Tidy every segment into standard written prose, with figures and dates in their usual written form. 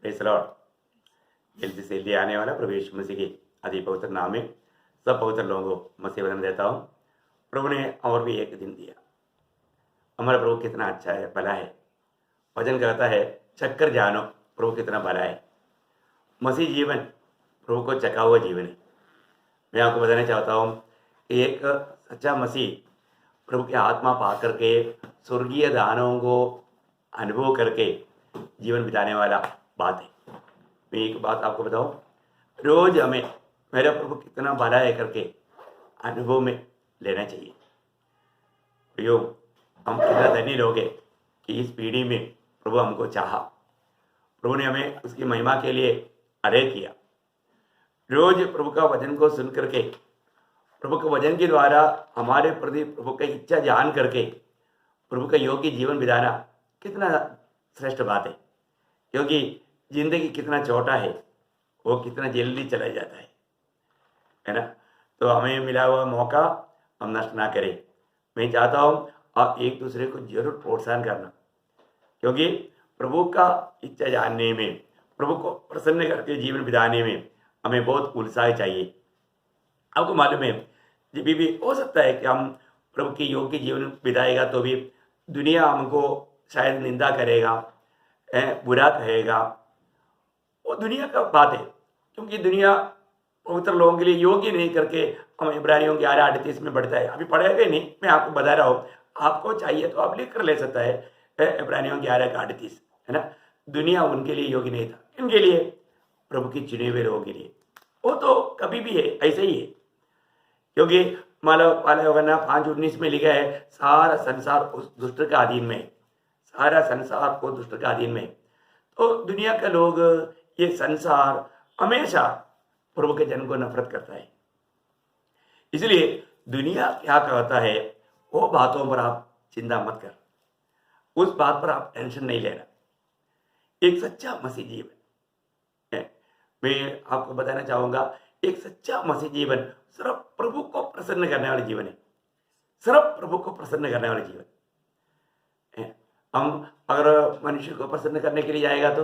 Praise the Lord. जल्दी से जल्दी आने वाला प्रभु यीशु मसीह के अति पवित्र नाम में सब पवित्र लोगों को मसीह वचन देता हूँ। प्रभु ने और भी एक दिन दिया। हमारा प्रभु कितना अच्छा है, भला है। वचन कहता है चक्कर जानो प्रभु कितना भला है। मसीह जीवन प्रभु को चका हुआ जीवन है। मैं आपको बताना चाहता हूँ कि एक सच्चा मसीह प्रभु की आत्मा पा करके स्वर्गीय दानों को अनुभव करके जीवन बिताने वाला बात है। मैं एक बात आपको बताऊं, रोज हमें मेरा प्रभु कितना भला है करके अनुभव में लेना चाहिए। प्रियो, हम कितना धन्य लोग हैं कि इस पीढ़ी में प्रभु हमको चाहा। प्रभु ने हमें उसकी महिमा के लिए अरे किया। रोज प्रभु का वचन को सुन करके, प्रभु के वचन के द्वारा हमारे प्रति प्रभु की इच्छा जान करके प्रभु का योग्य जीवन बिताना कितना श्रेष्ठ बात है। क्योंकि जिंदगी कितना छोटा है, वो कितना जल्दी चला जाता है ना। तो हमें मिला हुआ मौका हम नष्ट ना करें। मैं चाहता हूँ आप एक दूसरे को जरूर प्रोत्साहन करना, क्योंकि प्रभु का इच्छा जानने में, प्रभु को प्रसन्न करके जीवन बिताने में हमें बहुत उत्साह चाहिए। आपको मालूम है, जब भी हो सकता है कि हम प्रभु के योग्य जीवन बिताएगा तो भी दुनिया हमको शायद निंदा करेगा, बुरा कहेगा। वो दुनिया का बात है, क्योंकि दुनिया पवित्र लोगों के लिए योग्य नहीं करके हम इब्रानियों के 11:38 में बढ़ता है। अभी पढ़ेगा ही नहीं, मैं आपको बता रहा हूँ। आपको चाहिए तो आप लिख कर ले सकता है इब्रानियों के 11:38, है ना। दुनिया उनके लिए योग्य नहीं था, इनके लिए प्रभु की चुने हुए लोगों के लिए। वो तो कभी भी है, ऐसे ही है। क्योंकि मालव 5:19 में लिखा है सारा संसार उस दुष्ट का अधीन में, सारा संसार को दुष्ट का अधीन में। तो दुनिया के लोग, ये संसार हमेशा प्रभु के जन को नफरत करता है। इसलिए दुनिया क्या कहता है वो बातों पर आप चिंता मत कर, उस बात पर आप टेंशन नहीं लेना। एक सच्चा मसीह जीवन, मैं आपको बताना चाहूंगा, एक सच्चा मसीह जीवन सिर्फ प्रभु को प्रसन्न करने वाला जीवन है। सिर्फ प्रभु को प्रसन्न करने वाला जीवन। हम अगर मनुष्य को प्रसन्न करने के लिए जाएगा तो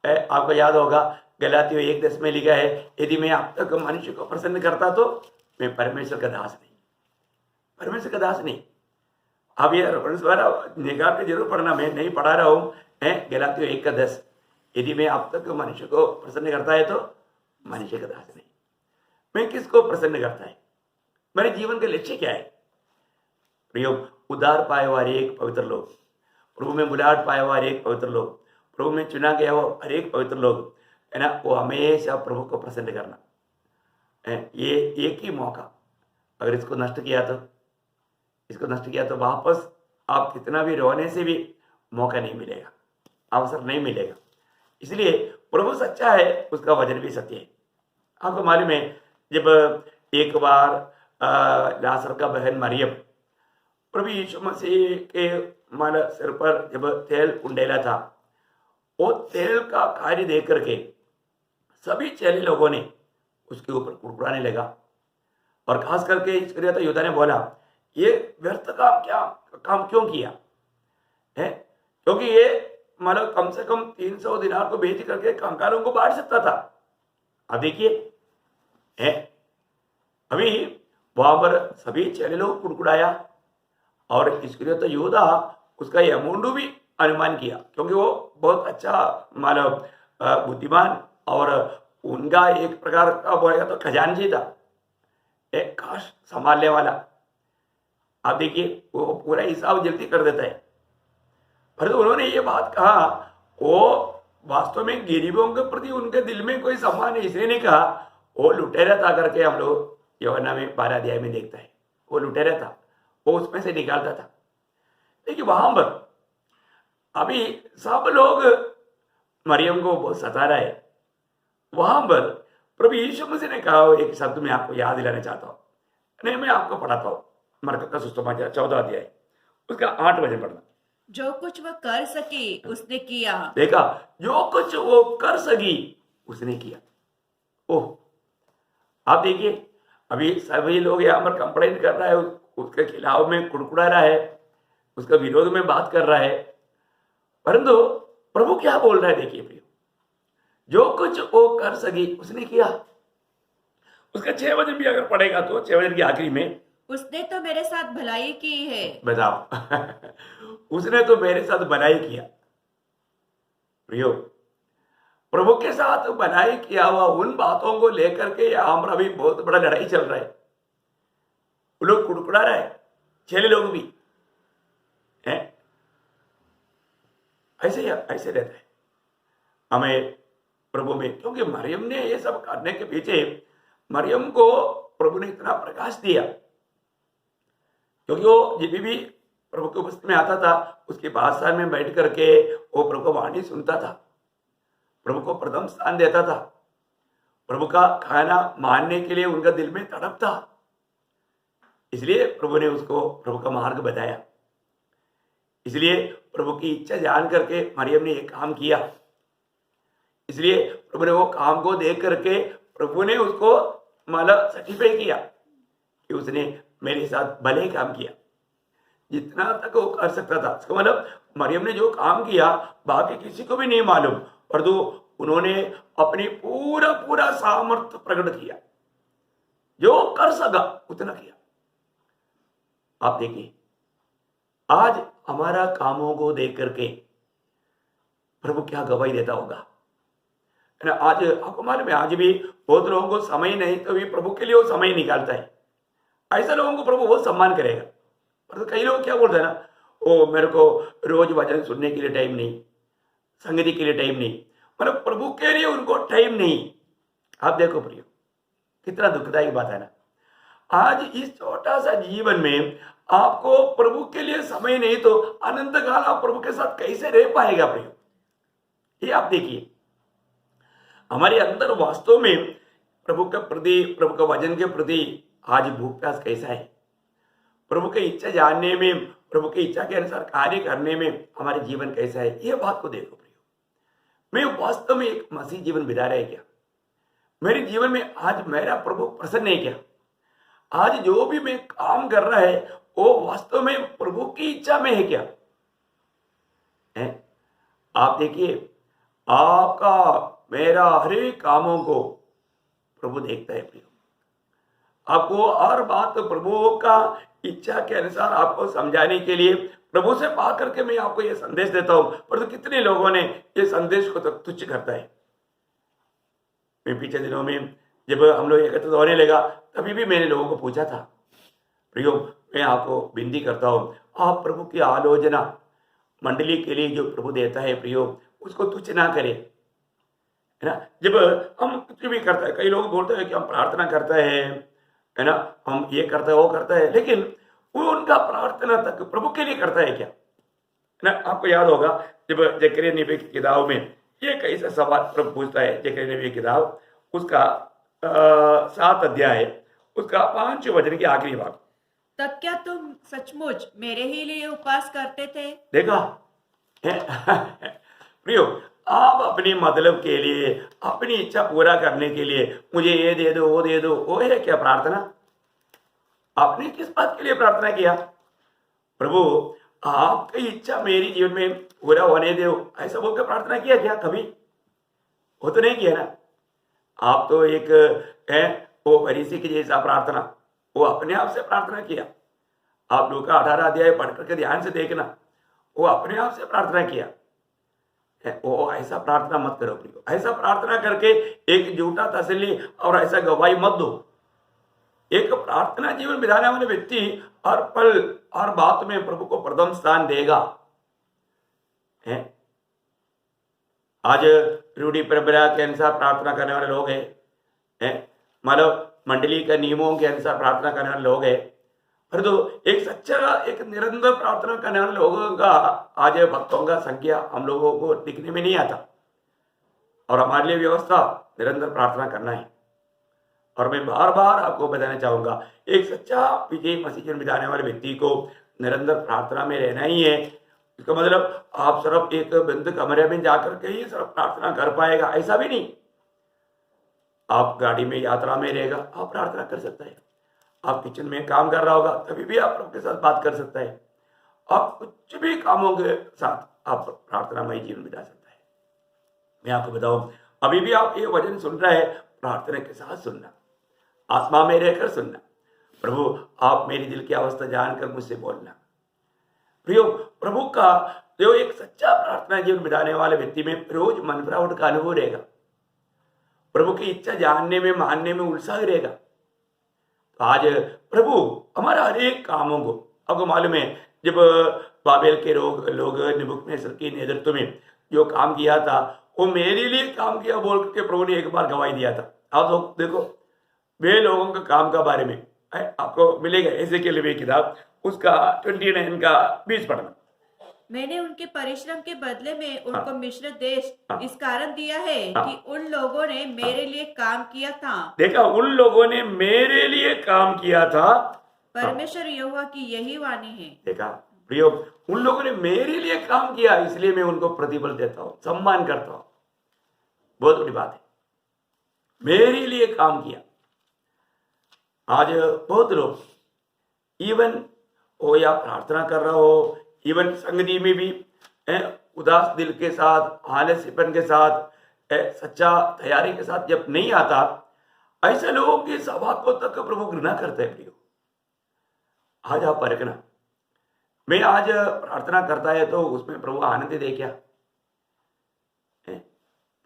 आपको याद होगा गलातियों 1:10 में लिखा है, यदि मैं अब तक मनुष्य को प्रसन्न करता तो मैं परमेश्वर का दास नहीं, परमेश्वर का दास नहीं। अब ये निगाह पे जरूर पढ़ना, मैं नहीं पढ़ा रहा हूँ। गलातियों 1:10, यदि मैं अब तक मनुष्य को प्रसन्न करता है तो मनुष्य का दास नहीं। मैं किसको प्रसन्न करता है? मेरे जीवन का लक्ष्य क्या है? प्रियो, उद्धार पाए हुआ एक पवित्र लोग, प्रभु में बुलाहट पाए हुआ एक पवित्र लोग, प्रभु में चुना गया हुआ हर एक पवित्र लोग, है ना, वो हमेशा प्रभु को प्रसन्न करना। ये एक ही मौका, अगर इसको नष्ट किया तो वापस आप कितना भी रोने से भी मौका नहीं मिलेगा, अवसर नहीं मिलेगा। इसलिए प्रभु सच्चा है, उसका वचन भी सत्य है। आपको मालूम है, जब एक बार लाजर का बहन मरियम प्रभु यीशु मसीह के सिर पर जब तेल उंडेला था, वो तेल का कार्य देख करके सभी चेले लोगों ने उसके ऊपर कुड़कुड़ाने लगा। और खास करके इस्करियोत यूदा ने बोला, ये व्यर्थ काम क्यों किया है? क्योंकि ये मतलब कम से कम 300 दिनार को बेच करके कंकालों को बांट सकता था। अब देखिए, अभी वहां पर सभी चेले लोग कुड़कुड़ाया और इस्करियोत यूदा उसका अमाउंट भी अनुमान किया, क्योंकि वो बहुत अच्छा मानव बुद्धिमान और उनका एक प्रकार का बोलेगा तो खजानची था, एक खास संभालने वाला। आप देखिए, वो पूरा हिसाब जल्दी कर देता है। परंतु उन्होंने ये बात कहा, वो वास्तव में गरीबों के प्रति उनके दिल में कोई सम्मान है इसलिए नहीं कहा। वो लुटेरा था करके हम लोग यूहन्ना में 12 अध्याय में देखता है। वो लुटेरा था, वो उसमें से निकालता था। देखिए, वहां पर अभी सब लोग मरियम को बहुत सता रहा है। वहां पर प्रभु यीशु मसीह ने कहा, एक शब्द में आपको याद दिलाना चाहता हूं, नहीं मैं आपको पढ़ाता हूं। मरकुस का सुसमाचार 14 अध्याय उसका 8 वचन पढ़ना। जो कुछ वह कर सकी उसने किया। देखा, जो कुछ वो कर सकी उसने किया। ओह, आप देखिए, अभी सभी लोग यहाँ पर कंप्लेंट कर रहा है, उसके खिलाफ में कुड़कुड़ा रहा है, उसका विरोध में बात कर रहा है। परंतु प्रभु क्या बोल रहा है? देखिए प्रियो, जो कुछ वो कर सकी उसने किया। उसका 6 वचन भी अगर पढ़ेगा तो 6 वचन के आखिरी में उसने तो मेरे साथ भलाई की है। बताओ उसने तो मेरे साथ भलाई किया। प्रियो, प्रभु के साथ भलाई किया हुआ उन बातों को लेकर के यहाँ पर अभी बहुत बड़ा लड़ाई चल रहा है। वो लोग कुड़कुड़ा रहे हैं, चेले लोग भी हैं, ऐसे रहता है। हमें प्रभु में, क्योंकि मरियम ने ये सब करने के पीछे मरियम को प्रभु ने इतना प्रकाश दिया, क्योंकि वो जब भी प्रभु के उपस्थिति में आता था उसके बादशाह में बैठ करके वो प्रभु को वाणी सुनता था, प्रभु को प्रथम स्थान देता था, प्रभु का खाना मानने के लिए उनका दिल में तड़प था। इसलिए प्रभु ने उसको प्रभु का मार्ग बताया। इसलिए प्रभु की इच्छा जान करके मरियम ने एक काम किया। इसलिए प्रभु ने वो काम को देख करके प्रभु ने उसको मतलब सर्टिफाई किया कि उसने मेरे साथ भले काम किया, जितना तक वो कर सकता था। इसका मतलब मरियम ने जो काम किया बाकी किसी को भी नहीं मालूम, परंतु उन्होंने अपनी पूरा पूरा सामर्थ्य प्रकट किया, जो कर सका उतना किया। आप देखिए आज हमारा कामों को देख करके प्रभु क्या गवाही देता होगा, है ना। आज आपको मालूम है, आज भी बहुत लोगों को समय नहीं तो भी प्रभु के लिए वो समय निकालता है। ऐसे लोगों को प्रभु बहुत सम्मान करेगा। पर कई लोग क्या बोलते हैं ना, ओ मेरे को रोज वचन सुनने के लिए टाइम नहीं, संगति के लिए टाइम नहीं, मतलब प्रभु के लिए उनको टाइम नहीं। आप देखो प्रियो, कितना दुखदायी बात है ना। आज इस छोटा सा जीवन में आपको प्रभु के लिए समय नहीं तो अनंत काल आप प्रभु के साथ कैसे रह पाएगा प्रियो। ये आप देखिए हमारे अंदर वास्तव में प्रभु के प्रति, प्रभु के वचन के प्रति आज भूख प्यास कैसा है, प्रभु की इच्छा जानने में, प्रभु की इच्छा के अनुसार कार्य करने में हमारे जीवन कैसा है, ये बात को देखो प्रियो। मैं वास्तव में एक मसीह जीवन बिता रहा है क्या? मेरे जीवन में आज मेरा प्रभु प्रसन्न है क्या? आज जो भी मैं काम कर रहा है वो वास्तव में प्रभु की इच्छा में है क्या? है? आप देखिए आपका मेरा हर एक कामों को प्रभु देखता है प्रियो। आपको हर बात प्रभु का इच्छा के अनुसार आपको समझाने के लिए प्रभु से बात करके मैं आपको ये संदेश देता हूं, परंतु कितने लोगों ने ये संदेश को तो तुच्छ करता है। मैं पिछले दिनों में जब हम लोग एकत्रित होने लगा तभी भी मैंने लोगों को पूछा था, प्रियो मैं आपको विनती करता हूँ आप प्रभु की आलोचना मंडली के लिए जो प्रभु देता है प्रियो उसको तुच्छ ना करें, है ना। जब हम कुछ भी करते हैं, कई लोग बोलते हैं कि हम प्रार्थना करते हैं, है ना, हम ये करते हैं वो करता है, लेकिन वो उनका प्रार्थना तक प्रभु के लिए करता है क्या, है ना। आपको याद होगा जब जकरिया नबी की किताब में ये कैसा सवाल प्रभु पूछता है, जकरिया नबी की किताब उसका 7 अध्याय उसका 5 वचन की आखिरी भाग। तब क्या तुम सचमुच मेरे ही लिए उपवास करते थे? देखा प्रियो, आप अपने मतलब के लिए, अपनी इच्छा पूरा करने के लिए मुझे ये दे दो वो दे दो, वो है क्या प्रार्थना? आपने किस बात के लिए प्रार्थना किया? प्रभु आपकी इच्छा मेरी जीवन में पूरा होने दो, ऐसा बोलकर प्रार्थना किया क्या कभी? वो तो नहीं किया ना। आप तो एक है वो फरीसी की जैसा प्रार्थना, वो अपने आप से प्रार्थना किया। आप लूका 18 अध्याय पढ़ करके ध्यान से देखना, वो अपने आप से प्रार्थना किया। वो ऐसा प्रार्थना मत करो प्रियो, ऐसा प्रार्थना करके एक झूठा तसल्ली और ऐसा गवाही मत दो। एक प्रार्थना जीवन बिताने वाले व्यक्ति हर पल हर बात में प्रभु को प्रथम स्थान देगा। है आज रूढ़ी परंपरा के अनुसार प्रार्थना करने वाले लोग हैं, मतलब मंडली के नियमों के अनुसार प्रार्थना करने वाले लोग हैं, परंतु एक सच्चा एक निरंतर प्रार्थना करने वाले लोगों का आज भक्तों का संख्या हम लोगों को दिखने में नहीं आता। और हमारे लिए व्यवस्था निरंतर प्रार्थना करना है। और मैं बार बार आपको बताना चाहूंगा, एक सच्चा विजय मसीह जीवन बिताने वाले व्यक्ति को निरंतर प्रार्थना में रहना ही है। इसका मतलब आप सिर्फ एक बंद कमरे में जाकर के ही सिर्फ प्रार्थना कर पाएगा ऐसा भी नहीं। आप गाड़ी में यात्रा में रहेगा आप प्रार्थना कर सकता है, आप किचन में काम कर रहा होगा तभी भी आप प्रभु के साथ बात कर सकता है, आप कुछ भी कामों के साथ आप प्रार्थना में जीवन बिता सकता है। मैं आपको बताऊं अभी भी आप ये वचन सुन रहे हैं, प्रार्थना के साथ सुनना, आत्मा में रहकर सुनना। प्रभु आप मेरी दिल की अवस्था जानकर मुझसे बोलना। प्रियो, प्रभु का जो एक सच्चा प्रार्थना जीवन बिताने वाले व्यक्ति में रोज मन फिरावट का अनुभव रहेगा, प्रभु की इच्छा जानने में मानने में उत्साह रहेगा। तो आज प्रभु हमारा हर एक कामों को, आपको मालूम है जब बाबेल के लोग नबूकदनेस्सर के नेतृत्व में जो काम किया था, वो मेरे लिए काम किया बोल के प्रभु ने एक बार गवाही दिया था। आप लोग देखो वे लोगों का काम का बारे में आपको मिलेगा ऐसे के लिए किताब उसका 29 का 20 पढ़ना। मैंने उनके परिश्रम के बदले में उनको मिस्र देश हाँ। इस कारण दिया है हाँ। कि उन लोगों ने मेरे लिए काम किया था। देखा, उन लोगों ने मेरे लिए काम किया था। परमेश्वर यहोवा की यही वाणी है। देखा प्रियो, उन लोगों ने मेरे लिए काम किया, इसलिए मैं उनको प्रतिफल देता हूं, सम्मान करता हूं। बहुत बड़ी बात है, मेरे लिए काम किया। आज बहुत लोग इवन हो या प्रार्थना कर रहा हो, इवन संगति में भी उदास दिल के साथ, आलस्यपन के साथ, सच्चा तैयारी के साथ जब नहीं आता, ऐसे लोगों की सभा को तक प्रभु घृणा करते हैं। प्रियो, आज आप परखना, मैं आज प्रार्थना करता है तो उसमें प्रभु आनंद दे क्या?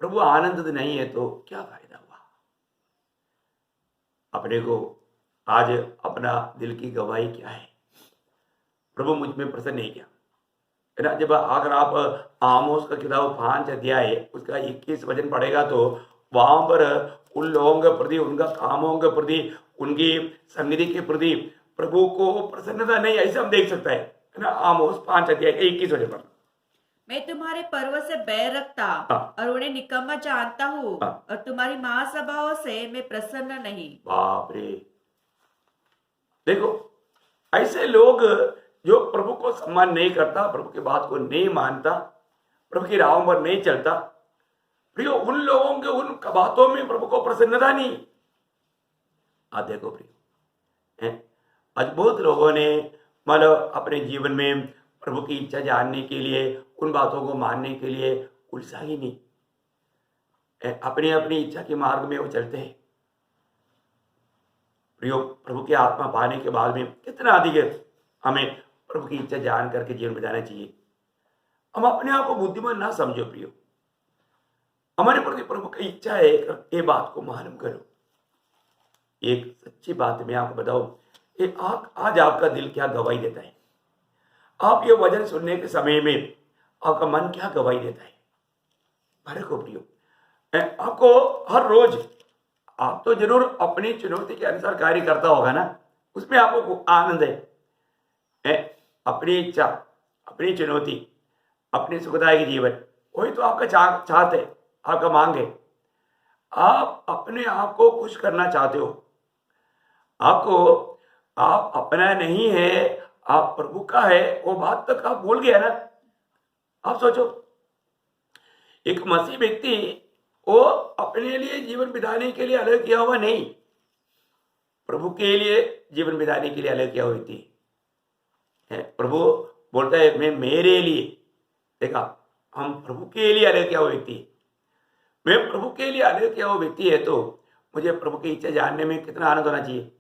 प्रभु आनंद नहीं है तो क्या फायदा हुआ? अपने को आज अपना दिल की गवाही क्या है? प्रभु मुझ में प्रसन्न नहीं क्या? है ना? जब अगर आप आमोस का किताब 5 अध्याय उसका 21 वचन पढ़ेगा तो वहां पर उन लोगों के प्रति, उनका कामों के प्रति, उनकी संगति के प्रति प्रभु को प्रसन्नता नहीं, ऐसा हम देख सकता है ना? आमोस 5 अध्याय 21 वचन पर, मैं तुम्हारे पर्वत से बैर रखता हाँ। और उन्हें निकम्मा जानता हूँ, हाँ। और तुम्हारी महासभाओं से मैं प्रसन्न नहीं। बाप रे, देखो ऐसे लोग जो प्रभु को सम्मान नहीं करता, प्रभु की बात को नहीं मानता, प्रभु की राहों पर नहीं चलता, प्रियो उन लोगों के उन बातों में प्रभु को प्रसन्नता नहीं। आप देखो प्रियो, आज बहुत लोगों ने मतलब अपने जीवन में प्रभु की इच्छा जानने के लिए, उन बातों को मानने के लिए उत्साह ही नहीं, अपनी अपनी इच्छा के मार्ग में वो चलते हैं। प्रियो, प्रभु की आत्मा पाने के बाद में कितना अधिक हमें प्रभु की इच्छा जान करके जीवन बिताना चाहिए। हम अपने आप को बुद्धिमान ना समझो प्रियो, हमारे प्रति प्रभु की इच्छा है, ये बात को मालूम करो। एक सच्ची बात मैं आपको बताऊं, आज आपका दिल क्या गवाही देता है? आप ये वचन सुनने के समय में आपका मन क्या गवाही देता है? अरे को प्रियो, आपको हर रोज आप तो जरूर अपनी चुनौती के अनुसार कार्य करता होगा ना, उसमें आपको आनंद है। अपनी इच्छा, अपनी चुनौती, अपनी सुखदायक जीवन, वही तो आपका चाहत है, आपका मांग है। आप अपने आप को खुश करना चाहते हो, आपको आप अपना नहीं है, आप प्रभु का है, वो बात तक आप भूल गया ना। आप सोचो, एक मसीह व्यक्ति वो अपने लिए जीवन बिताने के लिए अलग किया हुआ नहीं, प्रभु के लिए जीवन बिताने के लिए अलग किया हुआ व्यक्ति है। प्रभु बोलता है मैं मेरे लिए, देखा, हम प्रभु के लिए अलग किया हुआ व्यक्ति, मैं प्रभु के लिए अलग किया हुआ व्यक्ति है, तो मुझे प्रभु की इच्छा जानने में कितना आनंद होना चाहिए।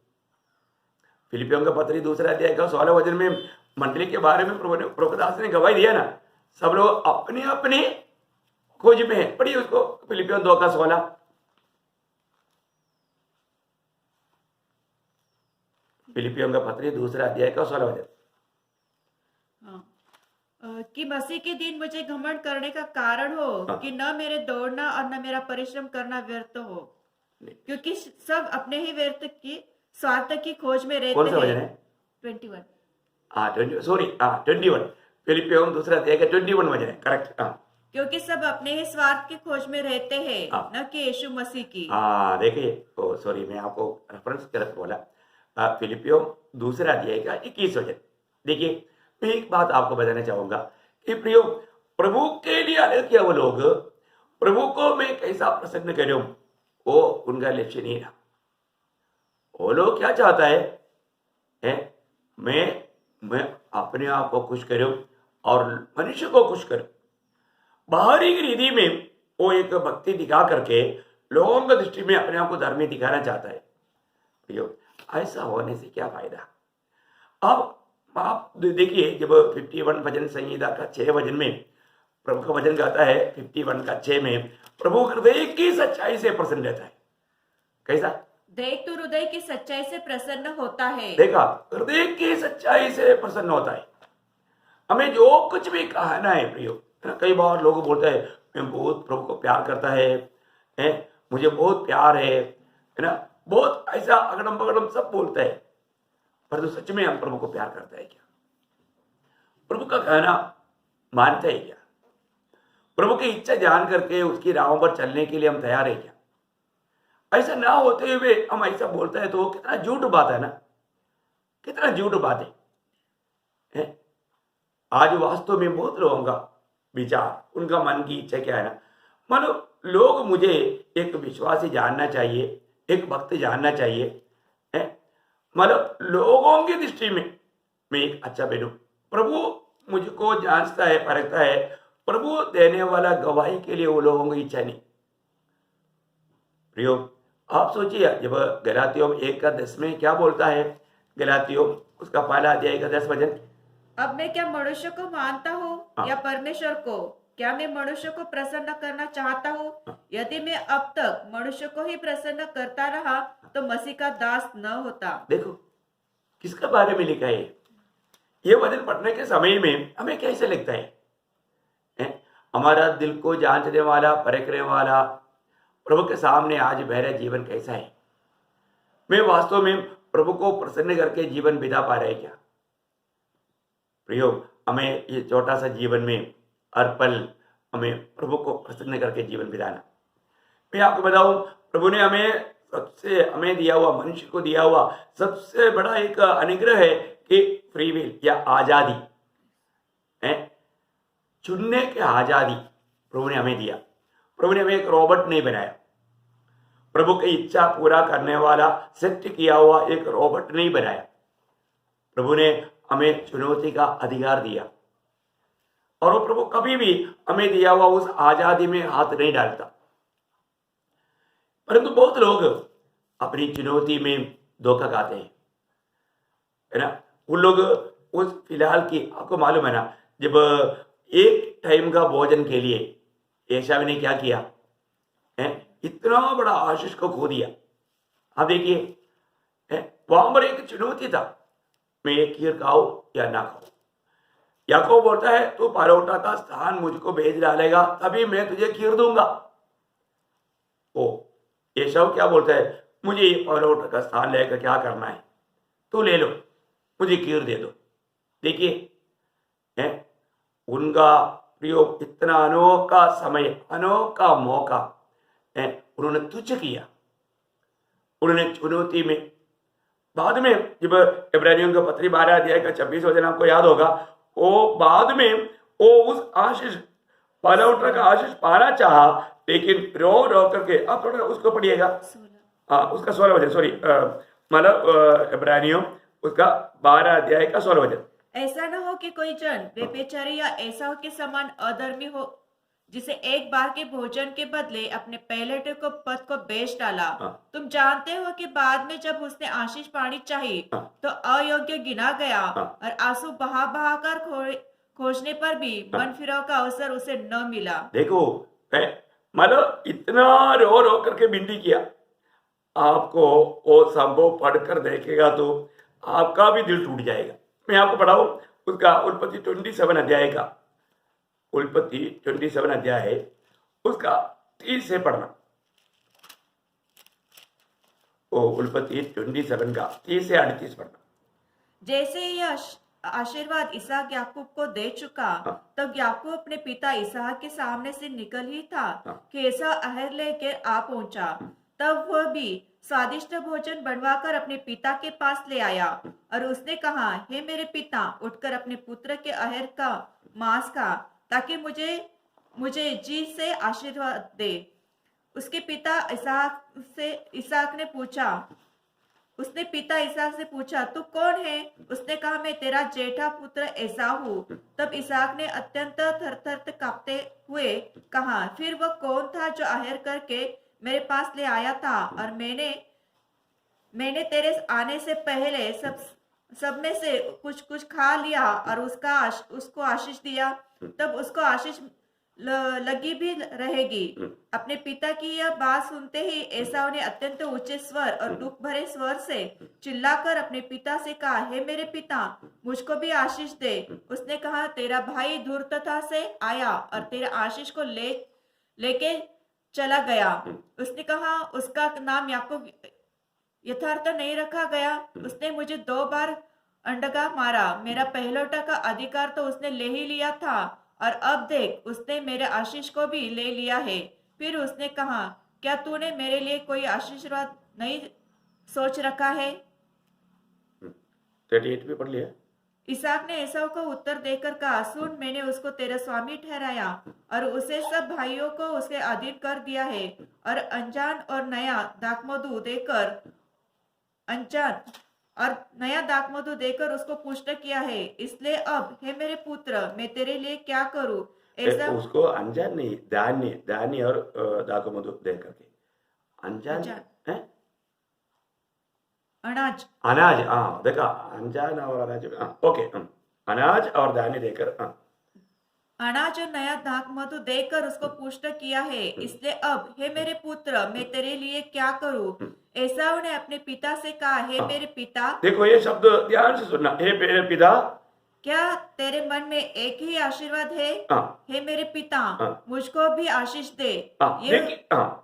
फिलिपियों का पत्री 2 अध्याय का 16 वचन में मंडली के बारे में प्रभु दास ने गवाही दिया ना, सब लोग अपने अपने खोज में है। पढ़िए उसको, फिलिपियों 2 का 16। फिलिपियों का पत्री 2 अध्याय का 16 वचन। कि मसीह के दिन मुझे घमंड करने का कारण हो, हाँ। कि न मेरे दौड़ना और न मेरा परिश्रम करना व्यर्थ हो, क्योंकि सब अपने ही व्यर्थ की स्वार्थ की खोज में रहते कौन सा वचन हैं। है? 21। हाँ 21। फिलिपियों 2 अध्याय का 21 वचन है, करेक्ट। हाँ क्योंकि सब अपने ही स्वार्थ की खोज में रहते हैं, हाँ। न कि यीशु मसीह की। हाँ देखिए, सॉरी मैं आपको रेफरेंस गलत बोला। फिलिपियों 2 अध्याय का 21 वचन। देखिए, मैं एक बात आपको बताना चाहूंगा कि प्रियो, प्रभु के लिए अलग किया वो लोग, प्रभु को मैं कैसा प्रसन्न करूं, वो उनका लक्ष्य नहीं था। वो लोग क्या चाहता है? मैं अपने आप को खुश करूं और मनुष्य को खुश करूं। बाहरी रीति में वो एक भक्ति दिखा करके लोगों की दृष्टि में अपने आप को धर्मी दिखाना चाहता है। प्रियो, ऐसा होने से क्या फायदा। अब आप देखिए, जब 51 भजन संहिता का 6 भजन में प्रभु का भजन गाता है, 51 का 6 में प्रभु हृदय की सच्चाई से प्रसन्न रहता है। कैसा? देख तू हृदय की सच्चाई से प्रसन्न होता है। देखा, हृदय की सच्चाई से प्रसन्न होता है। हमें जो कुछ भी कहना है प्रियो, है ना, कई बार लोग बोलते हैं मैं बहुत प्रभु को प्यार करता है, मुझे बहुत प्यार है ना, बहुत ऐसा अगड़म बगड़म सब बोलते हैं, पर तो सच में हम प्रभु को प्यार करता है क्या? प्रभु का कहना मानते है क्या? प्रभु की इच्छा जान करके उसकी राहों पर चलने के लिए हम तैयार है क्या? ऐसा ना होते हुए हम ऐसा बोलते हैं तो कितना झूठ बात है ना, कितना झूठ बात है? आज वास्तव में बहुत लोगों का विचार, उनका मन की इच्छा क्या है ना, मानो लोग मुझे एक विश्वासी जानना चाहिए, एक भक्त जानना चाहिए, मतलब लोगों की दृष्टि में मैं एक अच्छा बनूं। प्रभु मुझको जांचता है, परखता है, प्रभु देने वाला गवाही के लिए वो लोगों की इच्छा नहीं। प्रियो, आप सोचिए, जब गलातियों 1:10 में क्या बोलता है, गलातियों उसका पहला अध्याय का 10 वचन, अब मैं क्या मनुष्य को मानता हूँ हाँ। या परमेश्वर को? क्या मैं मनुष्य को प्रसन्न करना चाहता हूँ? यदि मैं अब तक मनुष्य को ही प्रसन्न करता रहा तो मसीह का दास न होता। देखो किसके बारे में लिखा है। ये वचन पढ़ने के समय में हमें कैसे लगता है? हमारा दिल को जांचने वाला, परखने वाला प्रभु के सामने आज मेरा जीवन कैसा है? मैं वास्तव में प्रभु को प्रसन्न करके जीवन बिता पा रहे क्या? प्रियो, हमें ये छोटा सा जीवन में हर पल हमें प्रभु को प्रसन्न करके जीवन बिताना। मैं आपको बताऊं, प्रभु ने हमें दिया हुआ, मनुष्य को दिया हुआ सबसे बड़ा एक अनुग्रह है कि फ्री विल या आजादी है, चुनने की आजादी प्रभु ने हमें दिया। प्रभु ने हमें एक रोबोट नहीं बनाया, प्रभु की इच्छा पूरा करने वाला सेट किया हुआ एक रोबोट नहीं बनाया। प्रभु ने हमें चुनौती का अधिकार दिया और वो प्रभु कभी भी हमें दिया हुआ उस आजादी में हाथ नहीं डालता। परंतु बहुत लोग अपनी चुनौती में धोखा खाते हैं, है ना। उन लोग उस फिलहाल की, आपको मालूम है ना, जब एक टाइम का भोजन के लिए एशाव ने क्या किया है, इतना बड़ा आशीष को खो दिया। आप देखिए, वहां पर एक चुनौती था, मैं एक खीर खाऊं या ना खाऊं। याकूब बोलता है तू परोठा का स्थान मुझको भेज डालेगा तभी मैं तुझे खीर दूंगा। ओ एसाव क्या बोलता है, मुझे ये परोठा का स्थान लेकर क्या करना है, तू ले लो, मुझे खीर दे दो। देखिए, उनका प्रयोग इतना अनोखा समय, अनोखा मौका उन्होंने तुच्छ किया। उन्होंने चुनौती में, बाद में जब इब्रानियों का पत्री 12 अध्याय का 26 वचन आपको याद होगा, वो बाद में वो उस आशीष, परोठा का आशीष पाना चाहा, लेकिन रो रो करके, आप थोड़ा उसको पढ़िएगा, उसका 16 वचन, सॉरी, मतलब इब्रानियों उसका 12 अध्याय का 16 वचन। ऐसा न हो कि कोई जन बेबेचारी या ऐसा के समान अधर्मी हो, जिसे एक बार के भोजन के बदले अपने पहले को पद को बेच डाला। तुम जानते हो कि बाद में जब उसने आशीष पानी चाहिए तो अयोग्य गिना गया और आंसू बहा बहा कर खोजने पर भी मन फिराव का अवसर उसे न मिला। देखो, मतलब इतना रो रो करके विनती किया। आपको वो संभव पढ़कर देखेगा तो आपका भी दिल टूट जाएगा। मैं आपको पढ़ाऊं उसका उत्पत्ति 27 अध्याय का, उत्पत्ति 27 अध्याय है उसका 30 से पढ़ना। ओ उत्पत्ति 27 का 30 से 38 पढ़ना। जैसे यह आशीर्वाद इसहाक याकूब को दे चुका, तब याकूब अपने पिता इसहाक के सामने से निकल ही था कि ऐसा अहर लेकर आ पहुंचा। तब वह भी स्वादिष्ट भोजन बनवाकर अपने पिता के पास ले आया और उसने कहा, हे मेरे पिता, उठकर अपने पुत्र के अहर का मांस खा, ताकि मुझे जी से आशीर्वाद दे। उसके पिता इसहाक ने पूछा, उसने पिता इसहाक से पूछा, तू कौन है? उसने कहा, मैं तेरा जेठा पुत्र एसाव हूँ। तब इसहाक ने अत्यंत थरथर कांपते हुए कहा, फिर वह कौन था जो आहेर करके मेरे पास ले आया था? और मैंने तेरे आने से पहले सब में से कुछ कुछ खा लिया और उसको आशीष दिया। तब उसको आशीष लगी भी रहेगी। अपने पिता की यह बात सुनते ही एसाव ने अत्यंत ऊंचे स्वर और दुख भरे स्वर से चिल्लाकर अपने पिता से कहा, हे मेरे पिता, मुझको भी आशीष दे। उसने कहा, तेरा भाई धूर्तता से आया और तेरे आशीष को लेके चला गया। उसने कहा, उसका नाम याकूब यथार्थ नहीं रखा गया। उसने मुझे 2 बार अंडगा मारा। मेरा पहलौठा का अधिकार तो उसने ले ही लिया था, और अब देख, उसने मेरे आशीष को भी ले लिया है। फिर उसने कहा, क्या तूने मेरे लिए कोई आशीर्वाद नहीं सोच रखा है? 38 भी पढ़ लिया। इसहाक ने एसाव को उत्तर देकर कहा, सुन, मैंने उसको तेरा स्वामी ठहराया और उसे सब भाइयों को उसके अधीन कर दिया है, और नया दाखमधु देकर उसको पुष्ट किया है। इसलिए अब, हे मेरे पुत्र, मैं तेरे लिए क्या करूं? ऐसा उसको अनजान नहीं, धान्य धान्य और दाखमधु दे करके अनजान अनजान। है। अनाज अनाज, हाँ देखा, अनजान और अनाज, ओके, अनाज और धान्य देकर, अनाज और नया दाखमधु देकर उसको पुष्ट किया है। इसलिए अब, हे मेरे पुत्र, मैं तेरे लिए क्या करूं? एसाव ने अपने पिता से कहा, हे मेरे पिता, देखो ये शब्द ध्यान से सुनना, हे मेरे पिता, क्या तेरे मन में एक ही आशीर्वाद है? हाँ, हे मेरे पिता, हाँ, मुझको भी आशीष दे। हाँ, ये देखिए, हाँ,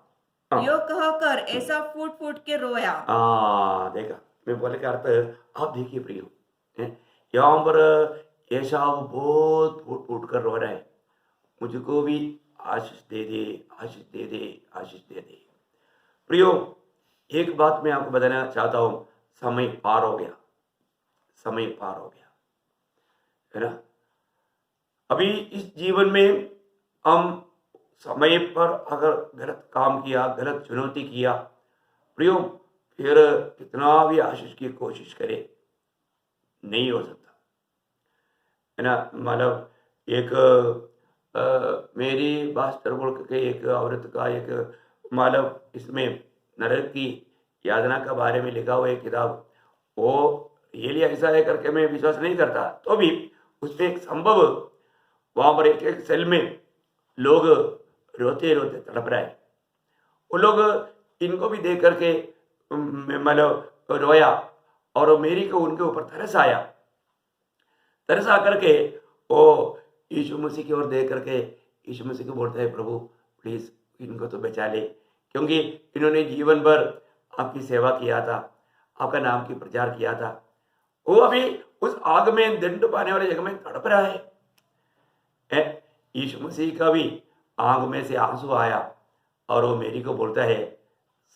यो कहकर ऐसा फूट फूट के रोया। देखा, मैं बोले का अर्थ आप देखिए प्रियो, यहाँ पर एसाव बहुत फूट फूट कर रो रहा है, मुझको भी आशीष दे दे, आशीष दे दे, आशीष दे दे। प्रियो, एक बात मैं आपको बताना चाहता हूं, समय पार हो गया, समय पार हो गया, है ना। अभी इस जीवन में हम समय पर अगर गलत काम किया, गलत चुनौती किया, प्रियो, फिर कितना भी आशीष की कोशिश करे, नहीं हो सकता, है ना। मतलब एक मेरी बास्टर बोल के एक औरत का एक, मतलब इसमें नरक की यातना के बारे में लिखा हुआ एक किताब, वो ये लिए ऐसा है करके मैं विश्वास नहीं करता, तो भी उसमें एक संभव, वहां पर एक एक सेल में लोग रोते रोते तड़प रहे, वो लोग इनको भी देख करके मतलब रोया, और मेरी को उनके ऊपर तरस आया, तरस आकर के वो यीशु मसीह की ओर देख करके यीशु मसीह को बोलता है, प्रभु प्लीज इनको तो बचा ले, क्योंकि इन्होंने जीवन भर आपकी सेवा किया था, आपका नाम की प्रचार किया था। वो अभी उस आग में दंड पाने वाले जगह में तड़प रहा है। यीशु मसीह का भी आंख में से आंसू आया, और वो मेरी को बोलता है,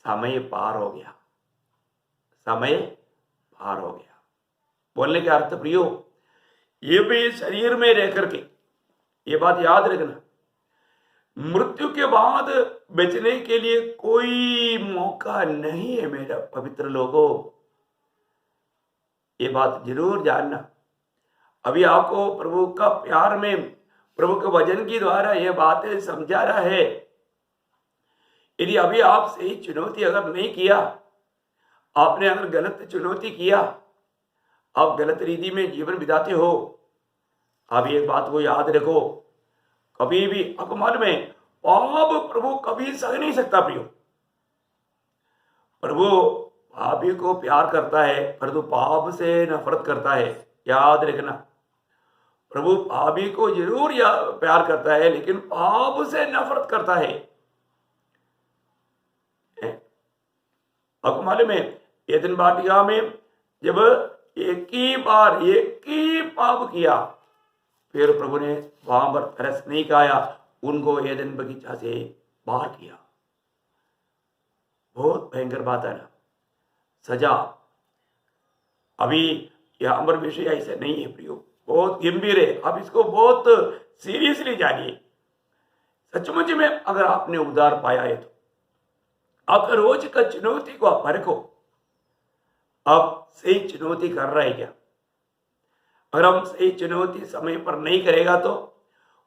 समय पार हो गया, समय पार हो गया। बोलने के अर्थ प्रियो, ये भी शरीर में रह करके ये बात याद रखना, मृत्यु के बाद बचने के लिए कोई मौका नहीं है मेरा पवित्र लोगों, ये बात जरूर जानना। अभी आपको प्रभु का प्यार में, प्रभु के वचन के द्वारा यह बातें समझा रहा है। यदि अभी आप सही चुनौती अगर नहीं किया, आपने अगर गलत चुनौती किया, आप गलत रीति में जीवन बिताते हो, आप एक बात को याद रखो, कभी भी आपको मालूम है, पाप प्रभु कभी सह नहीं सकता प्रियो। प्रभु पापी को प्यार करता है, परंतु पाप से नफरत करता है, याद रखना। प्रभु पापी को जरूर प्यार करता है, लेकिन पाप से नफरत करता है। आपको मालूम है, एदन वाटिका में जब एक ही पाप किया, फिर प्रभु ने वहां पर तरस नहीं खाया, उनको एदन बगीचा से बाहर किया। बहुत भयंकर बात है ना, सजा। अभी यहां पर विषय ऐसा नहीं है प्रियो, बहुत गंभीर है, आप इसको बहुत सीरियसली जानिए। सचमुच में अगर आपने उद्धार पाया है, तो आपका रोज का चुनौती को आप परखो, अब सही चुनौती कर रहा है क्या? अगर हम सही चुनौती समय पर नहीं करेगा तो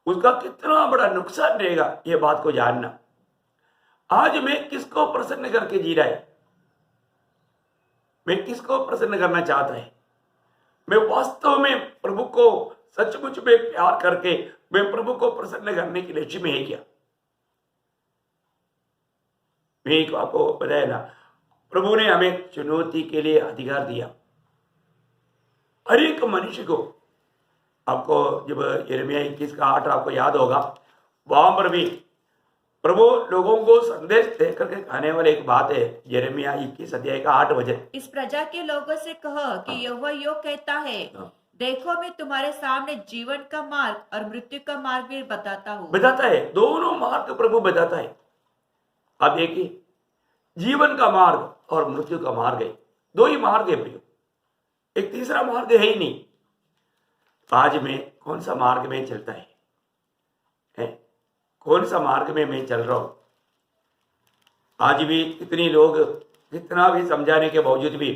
उसका कितना बड़ा नुकसान रहेगा, ये बात को जानना। आज मैं किसको प्रसन्न करके जी रहा है? मैं किसको प्रसन्न करना चाहता है? मैं वास्तव में प्रभु को सचमुच में प्यार करके मैं प्रभु को प्रसन्न करने के लक्ष्य में है क्या? मैं एक आपको बताया ना, प्रभु ने हमें चुनौती के लिए अधिकार दिया हर एक मनुष्य को। आपको जब यिर्मयाह 21 का 8 आपको याद होगा, वहां पर भी प्रभु लोगों को संदेश देकर के कहने वाले एक बात है। यिर्मयाह 21 अध्याय का 8 वचन, इस प्रजा के लोगों से कहो कि यहोवा यो कहता है, देखो मैं तुम्हारे सामने जीवन का मार्ग और मृत्यु का मार्ग भी बताता हूँ। बताता है, दोनों मार्ग प्रभु बताता है। आप देखिए, जीवन का मार्ग और मृत्यु का मार्ग है, दो ही मार्ग है प्रियो, एक तीसरा मार्ग है ही नहीं। आज में कौन सा मार्ग में चलता है? कौन सा मार्ग में मैं चल रहा हूं? आज भी कितने लोग कितना भी समझाने के बावजूद भी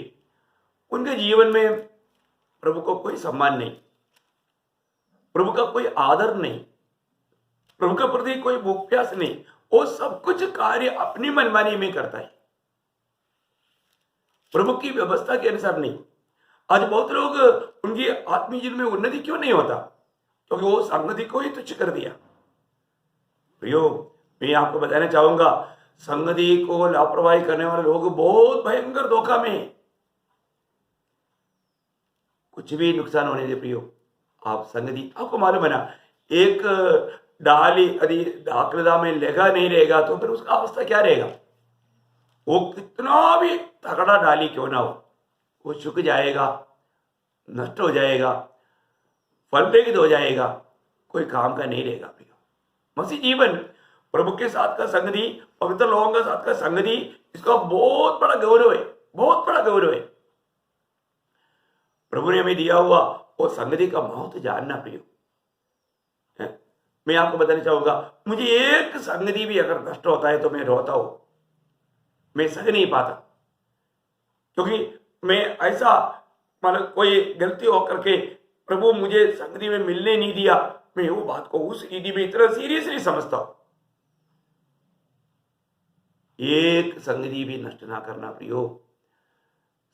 उनके जीवन में प्रभु को कोई सम्मान नहीं, प्रभु का कोई आदर नहीं, प्रभु के प्रति कोई भूख प्यास नहीं। वो सब कुछ कार्य अपनी मनमानी में करता है, प्रभु की व्यवस्था के अनुसार नहीं। आज बहुत लोग, उनकी आत्मीय जीवन में उन्नति क्यों नहीं होता? क्योंकि वो संगति को ही तुच्छ कर दिया। प्रियो, मैं आपको बताना चाहूंगा, संगति को लापरवाही करने वाले लोग बहुत भयंकर धोखा में हैं। कुछ भी नुकसान होने दे प्रियो, आप संगति, आपको मालूम है ना, एक डाली यदि दाखलता में लेगा नहीं रहेगा तो फिर उसका अवस्था क्या रहेगा? वो कितना भी तगड़ा डाली क्यों ना हो, वो सूख जाएगा, नष्ट हो जाएगा, फल रहित हो जाएगा, कोई काम का नहीं रहेगा प्रियो। मसीह जीवन, प्रभु के साथ का संगति, पवित्र लोगों के साथ का संगति, इसका बहुत बड़ा गौरव है, बहुत बड़ा गौरव है। प्रभु ने हमें दिया हुआ वो संगति का महत्व जानना प्रियो। मैं आपको बताना चाहूंगा, मुझे एक संगति भी अगर नष्ट होता है तो मैं रोता हूं, मैं सह नहीं पाता, क्योंकि मैं ऐसा, मतलब कोई गलती होकर के प्रभु मुझे संगति में मिलने नहीं दिया, मैं वो बात को उस रीति में इतना सीरियसली समझता हूं। एक संगति भी नष्ट ना करना प्रियो।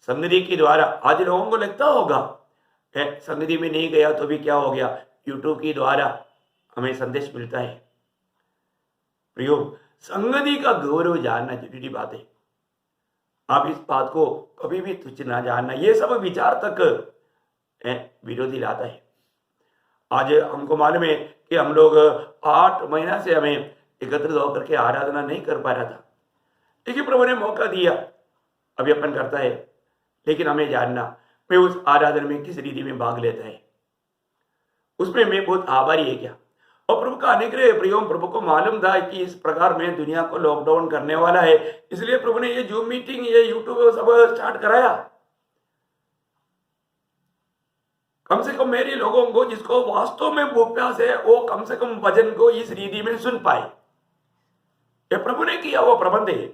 संगति के द्वारा आज लोगों को लगता होगा संगति में नहीं गया तो भी क्या हो गया, यूट्यूब के द्वारा हमें संदेश मिलता है। प्रियो, संगति का गौरव जानना जरूरी बात है। आप इस बात को कभी भी तुच्छ ना जानना, ये सब विचार तक विरोधी लाता है। आज हमको मालूम है कि हम लोग 8 महीना से हमें एकत्रित होकर के आराधना नहीं कर पा रहा था, लेकिन प्रभु ने मौका दिया, अभी अपन करता है। लेकिन हमें जानना, मैं उस आराधना में किस रीति में भाग लेता है, उसमें मैं बहुत आभारी है क्या? और प्रभु का अनुग्रह प्रियो, प्रभु को मालूम था कि इस प्रकार में दुनिया को लॉकडाउन करने वाला है, इसलिए प्रभु ने ये जूम मीटिंग, ये यूट्यूब सब स्टार्ट कराया। कम से कम मेरे लोगों को जिसको वास्तव में भूख प्यास है, वो कम से कम वचन को इस रीति में सुन पाए। ये प्रभु ने किया वो प्रबंध है।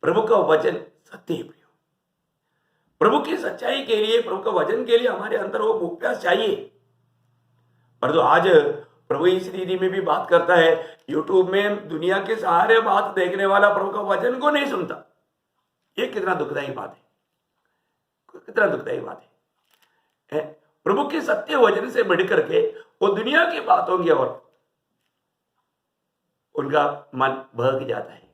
प्रभु का वचन सत्य है प्रियो। प्रभु की सच्चाई के लिए, प्रभु का वचन के लिए हमारे अंदर वो भूख प्यास चाहिए। पर तो आज प्रभु इस रीति में भी बात करता है, यूट्यूब में दुनिया के सारे बात देखने वाला प्रभु का वचन को नहीं सुनता। ये कितना दुखदायी बात है, कितना दुखदायी बात है। प्रभु के सत्य वचन से बढ़ करके वो दुनिया की बातों की ओर उनका मन बहक जाता है।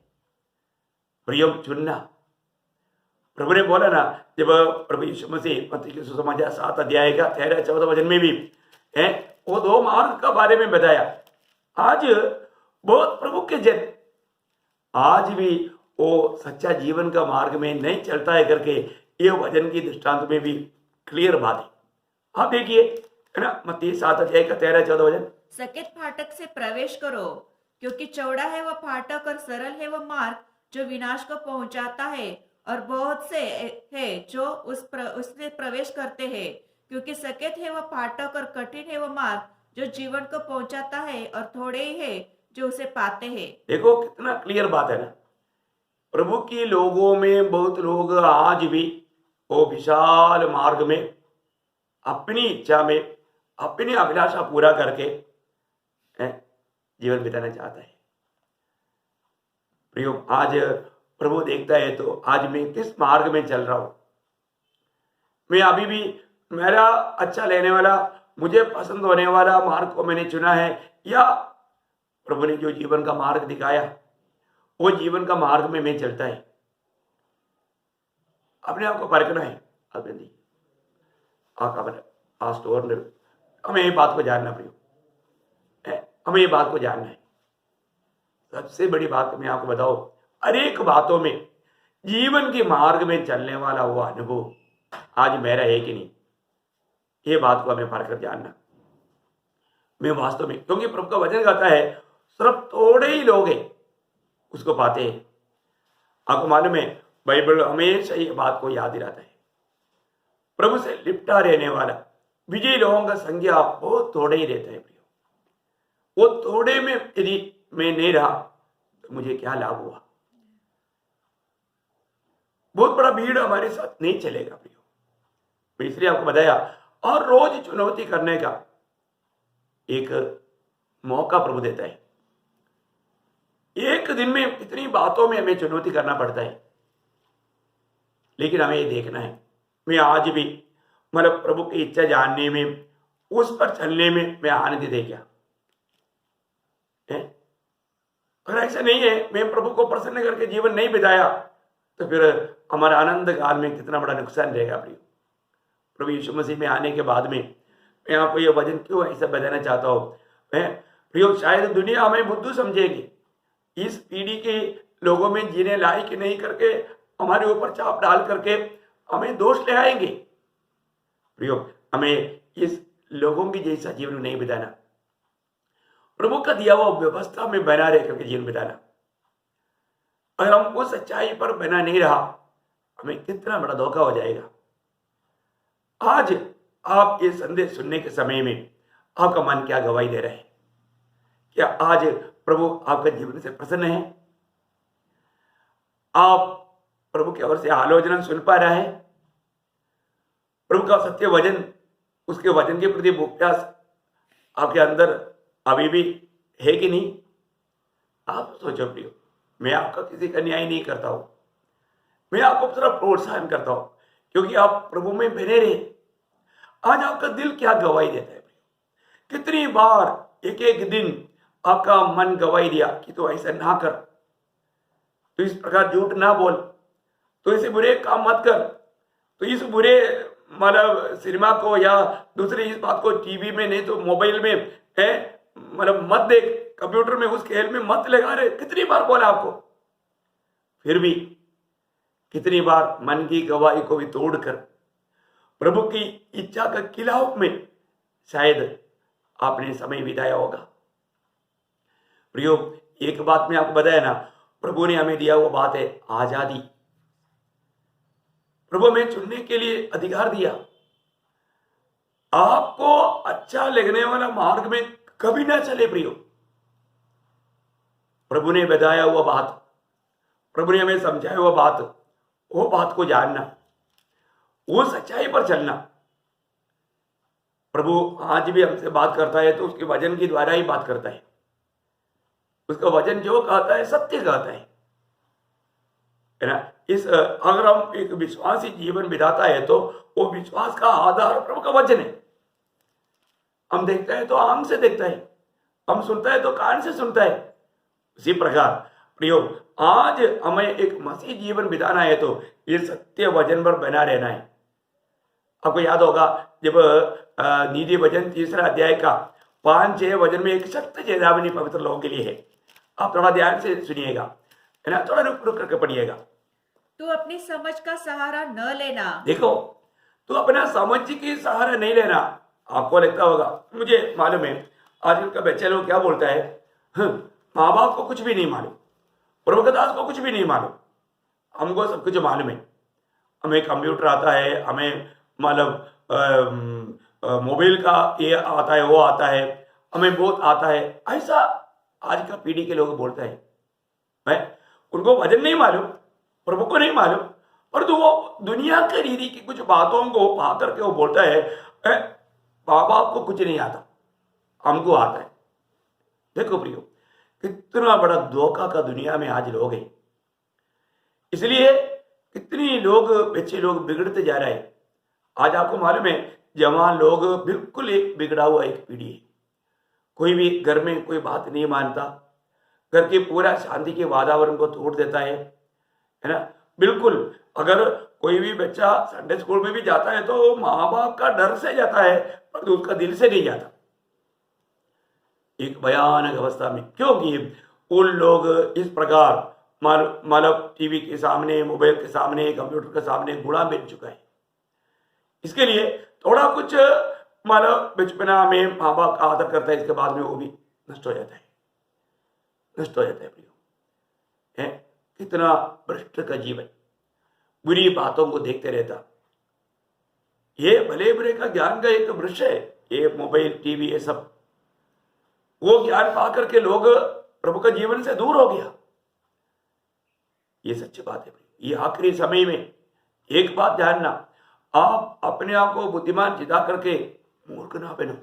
प्रियो, चुनना, प्रभु ने बोला ना, जब प्रभु यीशु मसीह मत्ती के सुसमाचार 7 अध्याय का 13-14 वचन में भी वो 2 मार्ग का बारे में बताया। आज बहुत प्रभु के जन आज भी वो सच्चा जीवन का मार्ग में नहीं चलता है करके ये वचन की दृष्टांत में भी क्लियर बात है। आप देखिए, है ना, मत्ती 7 अध्याय का 13-14 वचन, सकेत फाटक से प्रवेश करो, क्योंकि चौड़ा है वह फाटक और सरल है वह मार्ग जो विनाश को पहुंचाता है, और बहुत से है जो उसमें प्रवेश करते हैं। क्योंकि सकेत है वह फाटक और कठिन है वह मार्ग जो जीवन को पहुंचाता है, और थोड़े ही है जो उसे पाते हैं। देखो कितना क्लियर बात है ना। प्रभु की लोगों में बहुत लोग आज भी वो विशाल मार्ग में अपनी इच्छा में अपनी अभिलाषा पूरा करके जीवन बिताना चाहता है। प्रियो, आज प्रभु देखता है तो आज मैं किस मार्ग में चल रहा हूं, मैं अभी भी मेरा अच्छा लेने वाला मुझे पसंद होने वाला मार्ग को मैंने चुना है, या प्रभु ने जो जीवन का मार्ग दिखाया वो जीवन का मार्ग में मैं चलता है। अपने आप को परखना है। अपने आ स्टोर में हमें ये बात को जानना प्रियो, हमें ये बात को जानना है। सबसे बड़ी बात मैं आपको बताओ, अनेक बातों में जीवन के मार्ग में चलने वाला वो अनुभव आज मेरा है कि नहीं, ये बात को हमें परख कर जानना। मैं वास्तव में, क्योंकि प्रभु का वचन कहता है सिर्फ थोड़े ही लोग हैं उसको पाते हैं। आपको मालूम है बाइबल हमेशा ये बात को याद दिलाता है, प्रभु से लिपटा रहने वाला विजयी लोगों का संख्या बहुत थोड़े ही रहता है। वो थोड़े में यदि मैं नहीं रहा तो मुझे क्या लाभ हुआ। बहुत बड़ा भीड़ हमारे साथ नहीं चलेगा प्रियो। मैं इसलिए आपको बताया, और रोज चुनौती करने का एक मौका प्रभु देता है। एक दिन में इतनी बातों में हमें चुनौती करना पड़ता है, लेकिन हमें ये देखना है मैं आज भी मतलब प्रभु की इच्छा जानने में, उस पर चलने में मैं आनंदित है क्या है? अगर ऐसा नहीं है, मैं प्रभु को प्रसन्न करके जीवन नहीं बिताया, तो फिर हमारा आनंद काल में कितना बड़ा नुकसान रहेगा प्रियो। प्रभु यीशु मसीह में आने के बाद में मैं आपको ये वचन क्यों ऐसा बताना चाहता हूँ प्रियो, शायद दुनिया हमें बुद्धू समझेगी, इस पीढ़ी के लोगों में जीने लायक नहीं करके हमारे ऊपर चाप डाल करके हमें दोष ले आएंगे। प्रियो, हमें इस लोगों की जैसा जीवन नहीं बिताना, प्रभु का दिया हुआ व्यवस्था में बना रह करके जीवन बिताना। अगर हम उस सच्चाई पर बना नहीं रहा, हमें कितना बड़ा धोखा हो जाएगा। आज आप ये संदेश सुनने के समय में आपका मन क्या गवाही दे रहा है? क्या आज प्रभु आपका जीवन से प्रसन्न है? आप प्रभु की ओर से आलोचना सुन पा रहा है? प्रभु का सत्य वचन, उसके वचन के प्रति प्यास आपके अंदर अभी भी है कि नहीं? आप सोचो प्रियो, मैं आपका किसी का न्याय नहीं करता हूं, मैं आपको सिर्फ प्रोत्साहन करता हूं, क्योंकि आप प्रभु में बने रहे। आज आपका दिल क्या गवाही देता है? कितनी बार एक एक दिन आपका मन गवाही दिया कि तो ऐसा ना कर, तो इस प्रकार झूठ ना बोल, तो ऐसे बुरे काम मत कर, तो इस बुरे मतलब सिनेमा को या दूसरे इस बात को टीवी में नहीं तो मोबाइल में है मतलब मत देख, कंप्यूटर में उस खेल में मत लगा रहे। कितनी बार बोला आपको? फिर भी कितनी बार मन की गवाही को भी तोड़कर प्रभु की इच्छा का खिलाफ में शायद आपने समय बिताया होगा। प्रियो, एक बात मैं आपको बताया ना, प्रभु ने हमें दिया वो बात है आजादी। प्रभु हमें चुनने के लिए अधिकार दिया। आपको अच्छा लगने वाला मार्ग में कभी ना चले प्रियो। प्रभु ने बताया हुआ बात, प्रभु ने हमें समझाया हुआ बात, वो बात को जानना, वो सच्चाई पर चलना। प्रभु आज भी हमसे बात करता है तो उसके वचन के द्वारा ही बात करता है। उसका वचन जो कहता है सत्य कहता है ना। इस अगर हम एक विश्वासी जीवन बिताता है तो वो विश्वास का आधार प्रभु का वचन है। हम देखता है तो आंख से देखता है, हम सुनता है तो कान से सुनता है। उसी प्रकार प्रियो, आज हमें एक मसीह जीवन बिताना है तो ये सत्य वचन पर बना रहना है। आपको याद होगा जब नीति वचन 3 अध्याय का 5-6 वचन में एक सख्त चेतावनी पवित्र लोगों के लिए है। आप थोड़ा ध्यान से सुनिएगा, है ना, थोड़ा रुक रुक करके पढ़िएगा। तू अपनी समझ का सहारा न लेना। देखो, तू अपना समझ की सहारा नहीं लेना। आपको लगता होगा, मुझे मालूम है आजकल का बच्चे लोग क्या बोलता है, माँ बाप को कुछ भी नहीं मालूम, प्रभुदास को कुछ भी नहीं मालूम, हमको सब कुछ मालूम है। हमें कंप्यूटर आता है, हमें मतलब मोबाइल का ये आता है, वो आता है, हमें बहुत आता है। ऐसा आज का पीढ़ी के लोग बोलता है। उनको वजन नहीं मालूम, प्रभु को नहीं मालूम, परंतु वो दुनिया की रीति की कुछ बातों को पा करके वो बोलता है, बाबा को कुछ नहीं आता, हमको आता है। देखो प्रियो, कितना बड़ा धोखा का दुनिया में आज लोग हैं। इसलिए कितनी लोग, बच्चे लोग बिगड़ते जा रहे हैं। आज आपको मालूम है, जवान लोग बिल्कुल एक बिगड़ा हुआ एक पीढ़ी है। कोई भी घर में कोई बात नहीं मानता, घर के पूरा शांति के वातावरण को तोड़ देता है ना। बिल्कुल, अगर कोई भी बच्चा संडे स्कूल में भी जाता है तो माँ बाप का डर से जाता है, पर उसका दिल से नहीं जाता। एक भयानक अवस्था में, क्योंकि उन लोग इस प्रकार मतलब टीवी के सामने, मोबाइल के सामने, कंप्यूटर के सामने गुलाम बन चुका है। इसके लिए थोड़ा कुछ मतलब बचपना में माँ बाप का आदर करता है, इसके बाद में वो भी नष्ट हो जाता है, नष्ट हो जाता है प्रियो। है कितना भ्रष्ट का जीवन, बुरी बातों को देखते रहता। ये भले बुरे का ज्ञान का एक वृक्ष है, ये मोबाइल टीवी ये सब। वो ज्ञान पा करके लोग प्रभु का जीवन से दूर हो गया। ये सच्ची बात है। ये आखिरी समय में एक बात जानना, आप अपने आप को बुद्धिमान जिता करके मूर्ख ना बनो।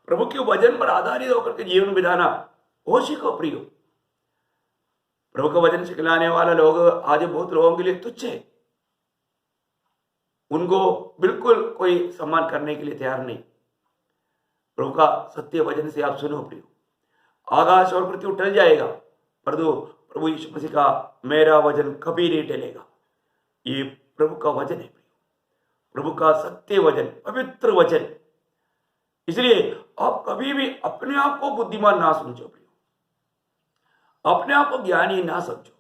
प्रभु के वचन पर आधारित होकर के जीवन बिताना वो सीखो प्रियो। प्रभु का वचन सिखलाने वाला लोग आज बहुत लोगों के लिए तुच्छ है, उनको बिल्कुल कोई सम्मान करने के लिए तैयार नहीं। प्रभु का सत्य वचन से आप सुनो प्रियो, आकाश और पृथ्वी टल जाएगा, परंतु प्रभु यीशु मसीह का मेरा वचन कभी नहीं टलेगा। ये प्रभु का वचन है प्रियो, प्रभु का सत्य वचन, पवित्र वचन। इसलिए आप कभी भी अपने आप को बुद्धिमान ना समझो प्रियो, अपने आप को ज्ञानी ना समझो।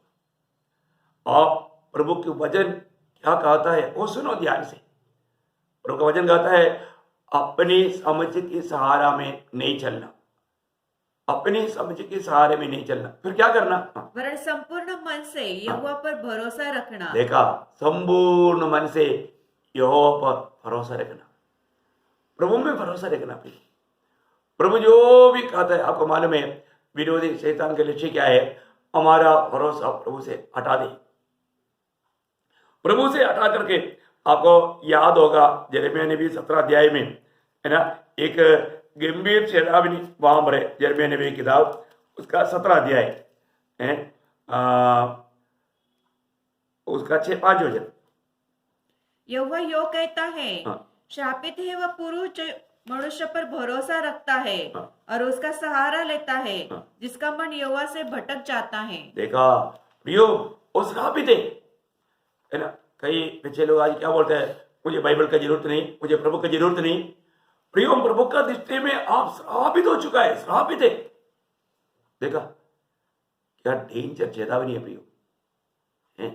आप प्रभु के वचन क्या कहता है वो सुनो ध्यान से। प्रभु का वचन कहता है, अपनी समझ के सहारा में नहीं चलना, अपनी समझ के सहारे में नहीं चलना। फिर क्या करना? वरन संपूर्ण मन से यहोवा पर भरोसा रखना। देखा, संपूर्ण मन से यहोवा पर भरोसा रखना, प्रभु में भरोसा रखना। प्रभु जो भी कहता है, आपको मालूम है विरोधी शैतान के लक्ष्य क्या है? हमारा भरोसा प्रभु से हटा दे। प्रभु से हटा करके, आपको याद होगा यिर्मयाह नबी 17 अध्याय में है ना, एक गंभीर चेतावनी वहां पर है। यिर्मयाह नबी की किताब उसका 17 अध्याय है, उसका 6-5 वचन। यहोवा यो कहता है, हाँ। शापित है वह पुरुष जो मनुष्य पर भरोसा रखता है हाँ। और उसका सहारा लेता है, हाँ। जिसका मन यहोवा से भटक जाता है। देखा प्रियो, वो श्रापित है ना। कई बच्चे लोग आज क्या बोलते हैं, मुझे बाइबल की जरूरत नहीं, मुझे प्रभु की जरूरत नहीं। प्रियो, प्रभु का दृष्टि में आप श्रापित हो चुका है, श्रापित है। देखा क्या डेंजर चेतावनी है प्रियो, है?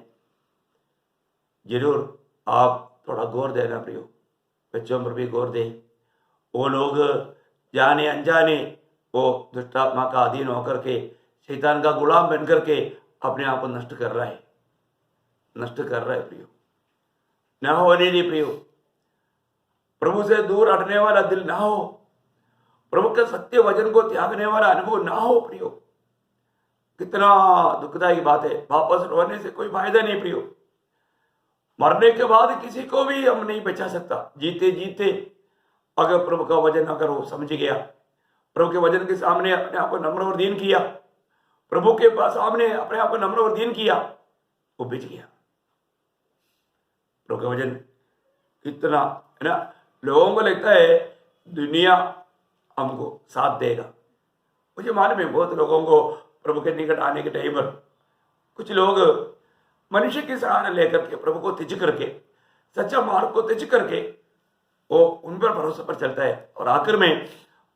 जरूर आप थोड़ा गौर देना प्रियो, बच्चों पर भी गौर दे। वो लोग जाने अनजाने वो दुष्टात्मा का अधीन होकर के, शैतान का गुलाम बन करके अपने आप को नष्ट कर रहा है, नष्ट कर रहा है प्रियो। ना होने नहीं प्रियो, प्रभु से दूर हटने वाला दिल ना हो, प्रभु के सत्य वचन को त्यागने वाला अनुभव ना हो प्रियो। कितना दुखदायी बात है। वापस रोने से कोई फायदा नहीं प्रियो। मरने के बाद किसी को भी हम नहीं बचा सकता। जीते जीते अगर प्रभु का वचन अगर वो समझ गया, प्रभु के वचन के सामने अपने आप को नम्र और दीन किया, प्रभु के सामने अपने आप को नम्र और दीन किया, वो बिच गया। प्रभु का वचन कितना है ना, लोगों को लगता है दुनिया हमको साथ देगा। मुझे मालूम है बहुत लोगों को प्रभु के निकट आने के टाइम पर कुछ लोग मनुष्य के सहारा लेकर के, प्रभु को त्यज करके, सच्चा मार्ग को त्यज करके वो उन पर भरोसा पर चलता है, और आखिर में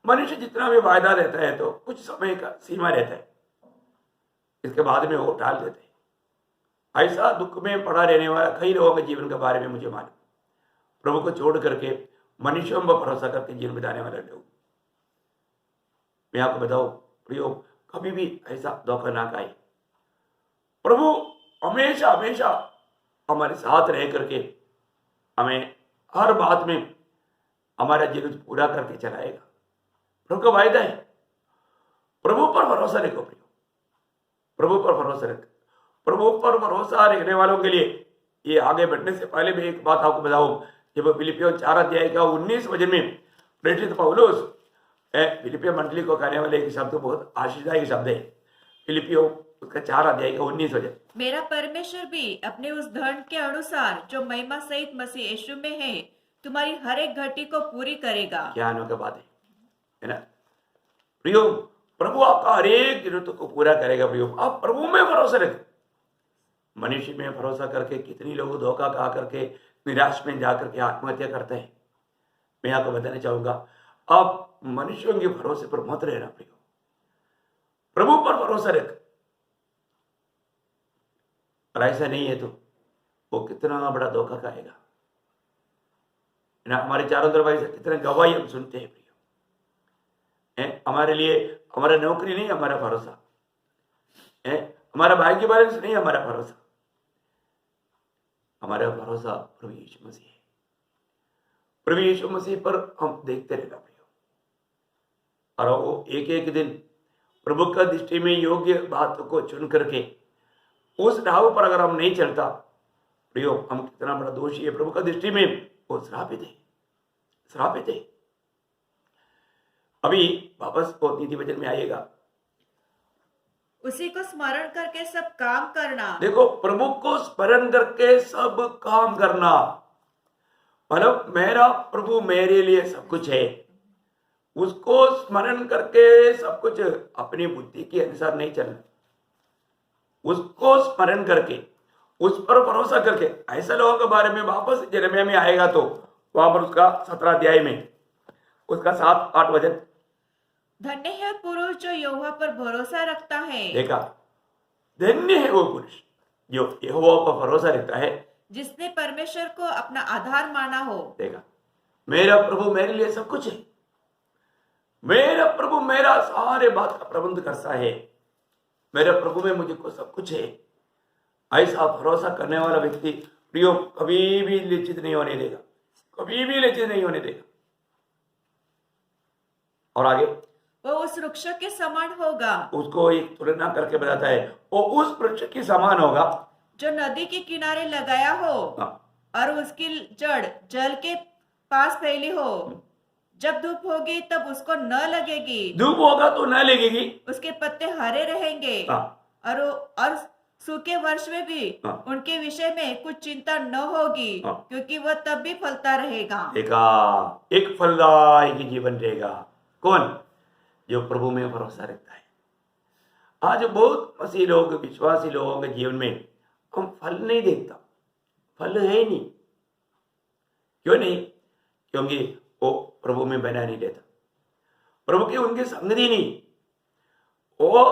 मनुष्य जितना भी वायदा रहता है तो कुछ समय का सीमा रहता है, इसके बाद में वो टाल देते हैं। ऐसा दुख में पड़ा रहने वाला कई लोगों के जीवन के बारे में मुझे मालूम। प्रभु को छोड़ करके मनुष्यों पर भरोसा करके जीवन बिताने वाले लोग, मैं आपको बताऊं प्रियो, कभी भी ऐसा धोखा ना खाए। प्रभु हमेशा हमेशा हमारे साथ रह करके हमें हर बात में हमारा जीवन पूरा करके चलाएगा। प्रभु का वायदा है। प्रभु पर भरोसा रखो प्रियो, प्रभु पर भरोसा रख। प्रभु पर भरोसा रखने वालों के लिए ये आगे बढ़ने से पहले मैं एक बात आपको बताऊं। जब फिलिपियों 4 अध्याय का 19 वचन में प्रेरित पौलुस फिलिपियों मंडली को कहने वाले एक शब्द बहुत आशीषदायक शब्द है। फिलिपियों उसका 4 अध्याय का 19 वचन, मेरा परमेश्वर भी अपने उस धन के अनुसार जो महिमा सहित मसीह यीशु में है तुम्हारी हर एक घटी को पूरी करेगा। क्या अनोखा बात है ना प्रियो। प्रभु आपका हर एक जरूरत को पूरा करेगा। प्रियो, आप प्रभु में भरोसा रखें। मनुष्य में भरोसा करके कितनी लोग धोखा खा करके निराश में जाकर के आत्महत्या करते हैं। मैं आपको बताना चाहूंगा, आप मनुष्यों के भरोसे पर मत रहना प्रियो, प्रभु पर भरोसा रख। और ऐसा नहीं है तो वो कितना बड़ा धोखा खाएगा ना। हमारे चारों तरफ ऐसे कितने गवाही हम सुनते हैं प्रियो। हमारे लिए हमारा नौकरी नहीं हमारा भरोसा है, हमारा भाई के बारे में नहीं हमारा भरोसा, हमारा भरोसा प्रभु यीशु मसीह है। प्रभु यीशु मसीह पर हम देखते रहना प्रियो। और वो एक एक दिन प्रभु का दृष्टि में योग्य बात को चुन करके उस राह पर अगर हम नहीं चलता प्रियो, हम कितना बड़ा दोषी है प्रभु का दृष्टि में। वो श्रापित है, श्रापित है। अभी वापस वो नीति वचन में आएगा, उसी को स्मरण करके सब काम करना। देखो, प्रभु को स्मरण करके सब काम करना मतलब मेरा प्रभु मेरे लिए सब कुछ है। उसको स्मरण करके सब कुछ, अपनी बुद्धि के अनुसार नहीं चलना, उसको स्मरण करके उस पर भरोसा करके। ऐसे लोगों के बारे में वापस यिर्मयाह में आएगा तो वहां पर उसका 17 अध्याय में उसका 7-8 वचन, धन्य है पुरुष जो यहोवा पर भरोसा रखता है। देखा, धन्य है वो पुरुष जो यहोवा पर भरोसा रखता है, जिसने परमेश्वर को अपना आधार माना हो। देखा, मेरा प्रभु मेरे लिए सब कुछ है, मेरा प्रभु मेरा सारे बात का प्रबंध करता है, मेरे प्रभु में मुझे को सब कुछ है। ऐसा भरोसा करने वाला व्यक्ति प्रियो कभी भी लज्जित नहीं होने देगा, कभी भी लज्जित नहीं होने देगा। और आगे वो उस वृक्ष के समान होगा, उसको एक तुलना करके बताता है, वो उस वृक्ष के समान होगा जो नदी के किनारे लगाया हो और उसकी जड़ जल के पास फैली हो। जब धूप होगी तब उसको न लगेगी, धूप होगा तो न लगेगी, उसके पत्ते हरे रहेंगे और सूखे वर्ष में भी उनके विषय में कुछ चिंता न होगी, क्योंकि वह तब भी फलता रहेगा। देखा, एक फलदायक जीवन रहेगा। कौन? जो प्रभु में भरोसा रखता है। आज बहुत मसीह लोग, विश्वासी लोगों के जीवन में हम फल नहीं देखता, फल है नहीं। क्यों नहीं? क्योंकि वो प्रभु में बना नहीं लेता, प्रभु की उनकी संगति नहीं। वो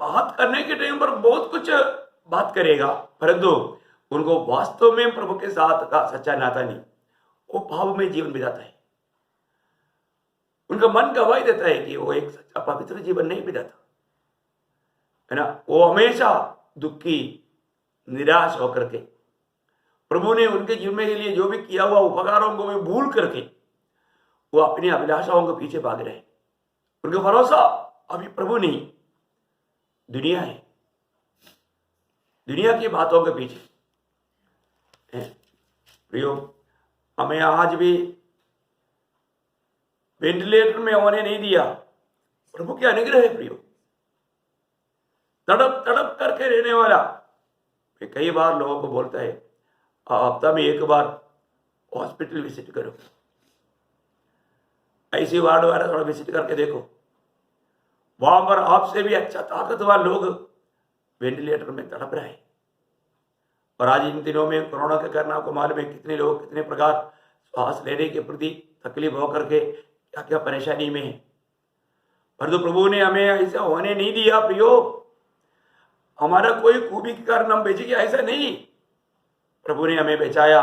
बात करने के टाइम पर बहुत कुछ बात करेगा, परंतु उनको वास्तव में प्रभु के साथ का सच्चा नाता नहीं। वो भाव में जीवन बिताता है, उनका मन गवाही देता है कि वो एक सच्चा पवित्र जीवन नहीं बिताता है ना। वो हमेशा दुखी, निराश होकर के प्रभु ने उनके जीवन के लिए जो भी किया हुआ उपकारों को भी भूल करके वो अपनी अभिलाषाओं के पीछे भाग रहे। उनका भरोसा अभी प्रभु नहीं, दुनिया है, दुनिया की बातों के पीछे। प्रियो, हमें आज भी वेंटिलेटर में होने नहीं दिया, प्रभु के अनुग्रह है प्रियो। तड़प तड़प करके रहने वाला, कई बार लोगों को बोलता है हफ्ता में एक बार हॉस्पिटल विजिट करो, ऐसी वार्ड वाला थोड़ा विजिट करके देखो, वहां पर आपसे भी अच्छा ताकतवर लोग वेंटिलेटर में तड़प रहे हैं। और आज इन दिनों में कोरोना के कारण आपको मालूम है कितने लोग कितने प्रकार श्वास लेने के प्रति तकलीफ होकर के क्या क्या परेशानी में है। परंतु प्रभु ने हमें ऐसा होने नहीं दिया प्रियो। हमारा कोई खूबी के कारण हम बेचेंगे ऐसा नहीं, प्रभु ने हमें बचाया,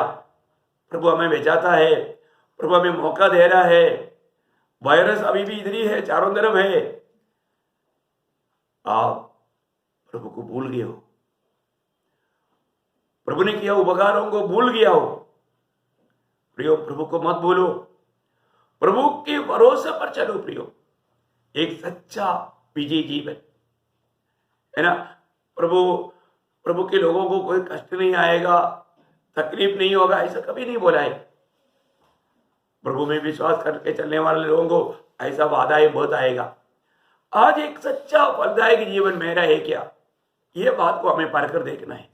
प्रभु हमें बचाता है, प्रभु हमें मौका दे रहा है। वायरस अभी भी इधर ही है, चारों तरफ है, आप प्रभु को भूल गए हो, प्रभु ने किया उपकारों को भूल गया हो। प्रियो, प्रभु को मत भूलो, प्रभु के भरोसे पर चलो प्रियो। एक सच्चा विजयी जीवन है ना। प्रभु प्रभु के लोगों को कोई कष्ट नहीं आएगा, तकलीफ नहीं होगा, ऐसा कभी नहीं बोला है। प्रभु में विश्वास करके चलने वाले लोगों को ऐसा वादा ही बहुत आएगा। आज एक सच्चा फलदायक जीवन मेरा है क्या, ये बात को हमें परख कर देखना है।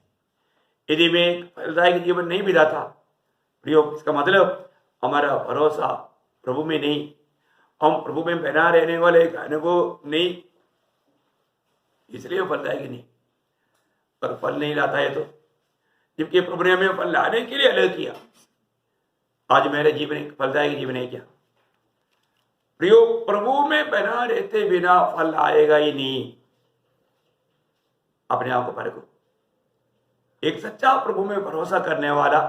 यदि मैं एक फलदायक जीवन नहीं बिताता प्रियो, इसका मतलब हमारा भरोसा प्रभु में नहीं, हम प्रभु में बना रहने वाले एक अनुभव नहीं, इसलिए फलदायक नहीं। पर फल नहीं लाता है तो, जबकि प्रभु ने हमें फल लाने के लिए अलग किया। आज मेरा जीवन एक फलदायक जीवन है क्या प्रियो? प्रभु में बना रहते बिना फल आएगा ही नहीं। अपने आप को परखो। एक सच्चा प्रभु में भरोसा करने वाला,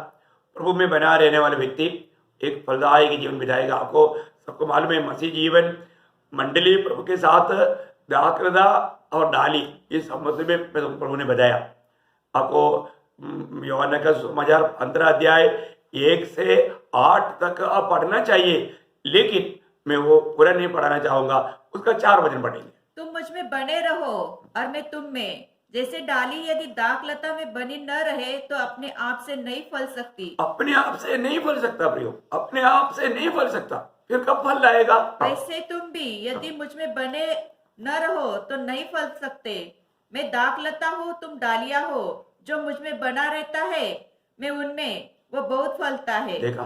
प्रभु में बना रहने वाला व्यक्ति एक फलदायक जीवन बिताएगा। आपको सबको मालूम है, मसीह जीवन मंडली प्रभु के साथ दाखलता और डाली, इस संबंध में प्रभु ने बताया आपको। यूहन्ना का सुसमाचार 15 अध्याय 1 से 8 तक आप पढ़ना चाहिए, लेकिन मैं वो पूरा नहीं पढ़ाना चाहूंगा, उसका 4 वचन पढ़ेंगे। तुम मुझ में बने रहो और मैं तुम में। जैसे डाली यदि दाखलता में बनी न रहे तो अपने आप से नहीं फल सकती। अपने आप से नहीं फल सकता प्रियो, अपने आप से नहीं फल सकता, फिर कब फल लाएगा? वैसे तुम भी यदि मुझ में बने न रहो तो नहीं फल सकते। मैं दाखलता हूँ, तुम डालियां हो। जो मुझ में बना रहता है मैं उनमें, वो बहुत फलता है। देखा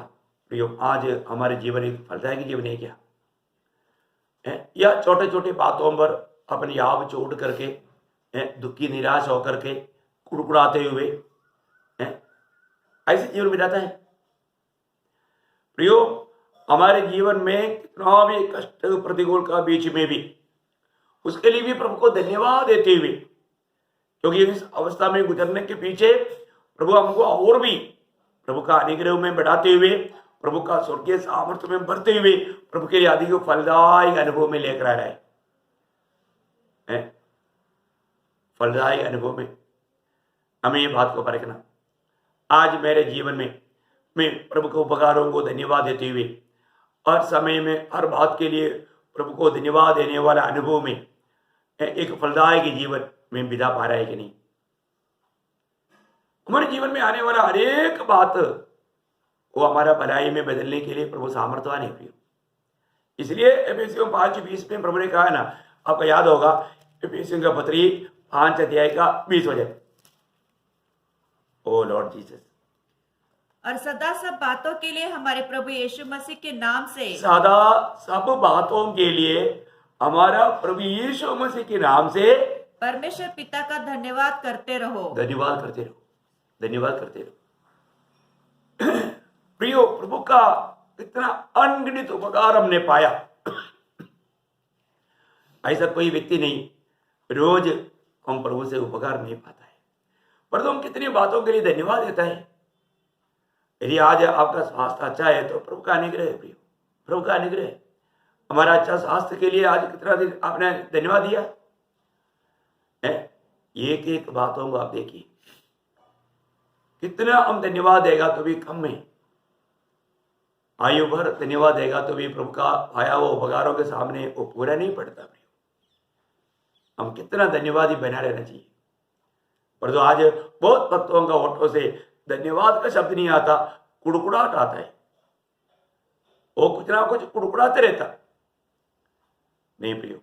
प्रियो, आज हमारे जीवन एक फलदायक जीवन है क्या? या छोटे छोटे बातों पर अपनी आब छोड़ करके, दुखी निराश होकर के, कुड़कुड़ाते हुए ऐसे जीवन बिताता है प्रियो? हमारे जीवन में कितना भी कष्ट प्रतिकूल का बीच में भी, उसके लिए भी प्रभु को धन्यवाद देते हुए, क्योंकि इस अवस्था में गुजरने के पीछे प्रभु हमको और भी प्रभु का अनुग्रह में बढ़ाते हुए, प्रभु का स्वर्गीय सामर्थ्य में बढ़ते हुए, प्रभु के आदि को फलदायक अनुभव में लेकर आ रहा है। फलदायक अनुभव में हमें ये बात को परखना। आज मेरे जीवन में मैं प्रभु के उपकारों को धन्यवाद देते हुए, हर समय में हर बात के लिए प्रभु को धन्यवाद देने वाला अनुभव में एक फलदायक जीवन में बिता पा रहा है कि नहीं? हमारे जीवन में आने वाला हर एक बात वो हमारा भलाई में बदलने के लिए प्रभु सामर्थ्यवान है प्रियो। इसलिए एफेसियों 5:20 में प्रभु ने कहा ना, आपको याद होगा, एफेसियों का पत्री 5 अध्याय का 20 वचन, ओ लॉर्ड जीसस, और सदा सब बातों के लिए हमारे प्रभु यीशु मसीह के नाम से, सदा सब बातों के लिए हमारा प्रभु यीशु मसीह के नाम से परमेश्वर पिता का धन्यवाद करते रहो। धन्यवाद करते रहो, धन्यवाद करते रहो प्रियो। प्रभु का इतना अनगिनत उपकार हमने पाया। ऐसा कोई व्यक्ति नहीं रोज हम प्रभु से उपकार नहीं पाता है, परंतु हम कितनी बातों के लिए धन्यवाद देता है। यदि आज आपका स्वास्थ्य अच्छा है तो प्रभु का अनुग्रह है प्रियो, प्रभु का अनुग्रह है। हमारा अच्छा स्वास्थ्य के लिए आज कितना दिन आपने धन्यवाद दिया है। एक एक बातों को आप देखिए, कितना हम धन्यवाद देगा तो भी कम है। आयु भर धन्यवाद देगा तो भी प्रभु का आया वो उपकारों के सामने वो पूरा नहीं पड़ता प्रियो। हम कितना धन्यवादी बना रहना चाहिए। पर तो आज बहुत भक्तों का होठों से धन्यवाद का शब्द नहीं आता, कुड़कुड़ाहट आता है। वो कुछ ना कुछ कुड़कुड़ाते रहता नहीं प्रियो।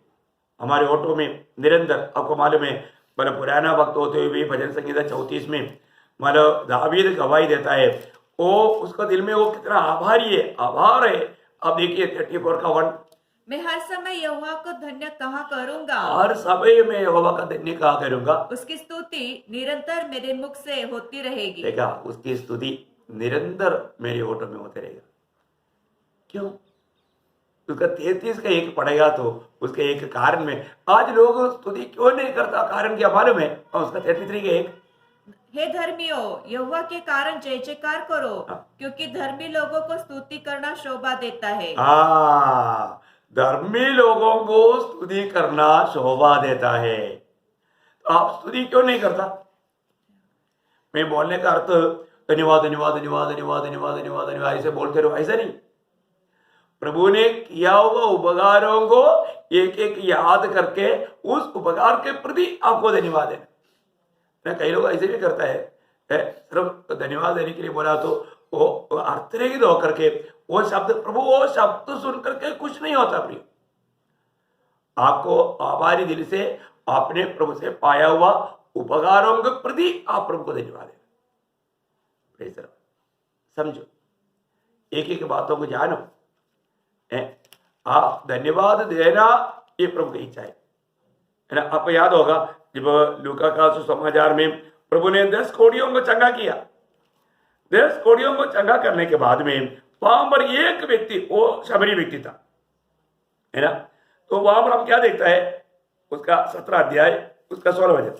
हमारे होठों में निरंतर, आपको मालूम है, मतलब पुराना भक्त होते हुए भी भजन संहिता 34 में मतलब दावीद गवाही देता है, वो उसका दिल में वो कितना आभारी है, आभार है। अब देखिए 34 का 1, मैं हर समय यहोवा को धन्य कहा करूंगा, हर समय में यहोवा का धन्य कहा करूंगा। उसकी स्तुति निरंतर मेरे मुख से होती रहेगी। देखा, उसकी स्तुति निरंतर मेरे होठों में होते रहेगा। क्यों? उसका 33 का 1 पड़ेगा तो उसके एक कारण में आज लोग स्तुति क्यों नहीं करता, कारण क्या मालूम है? और उसका 33 का 1, हे धर्मियों, यहोवा के कारण जय जयकार करो, क्योंकि धर्मी लोगों को स्तुति करना शोभा देता है। धर्मी लोगों को स्तुति करना शोभा देता है। तो आप स्तुति क्यों नहीं करता? मैं बोलने का अर्थ धन्यवाद धन्यवाद धन्यवाद धन्यवाद धन्यवाद धन्यवाद धन्यवाद ऐसे बोलते रहो, ऐसा नहीं। प्रभु ने किया हुआ उपकारों को एक एक याद करके उस उपकार के प्रति आपको धन्यवाद देना। ना कई लोग ऐसे भी करता है, सिर्फ धन्यवाद देने के लिए बोला तो वो अर्थरहित होकर के वो शब्द, प्रभु वो शब्द सुन करके कुछ नहीं होता प्रिय। आपको आभारी दिल से आपने प्रभु से पाया हुआ उपकारों के प्रति आप प्रभु को धन्यवाद दें। समझो, एक एक बातों को जानो, आप धन्यवाद देना ये प्रभु की इच्छा है ना। आपको याद होगा जब लूका का सुसमाचार में प्रभु ने 10 कोढ़ियों को चंगा किया, 10 कोढ़ियों को चंगा करने के बाद में वहां पर एक व्यक्ति, वो शबरी व्यक्ति था, है ना। तो वहां पर हम क्या देखता है, उसका 17 अध्याय उसका 16 वचन,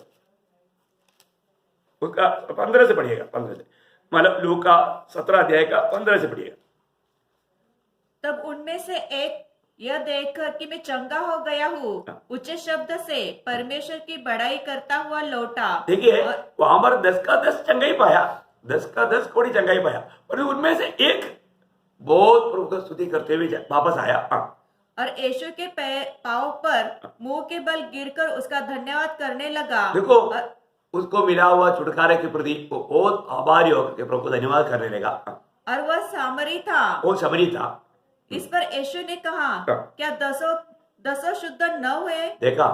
उसका 15 से पढ़िएगा, 15 से, मतलब लूका 17 अध्याय का 15 से पढ़िएगा। तब उनमें से एक यह देखकर कि मैं चंगा हो गया हूँ, ऊंचे शब्द से परमेश्वर की बड़ाई करता हुआ लौटा। देखिए वहां पर 10 का 10 चंगा ही पाया, 10 का 10 कोढ़ी चंगा ही पाया, पर उनमें से एक बहुत प्रभु की स्तुति करते हुए वापस आया। और यीशु के पांव पर मुंह के बल गिरकर उसका धन्यवाद करने लगा। देखो उसको मिला हुआ छुटकारे के प्रति वो बहुत आभारी होकर प्रभु को धन्यवाद करने लगा। और वह सामरी था, वो शबरी था। इस पर यीशु ने कहा, क्या दसों शुद्ध न हुए? देखा,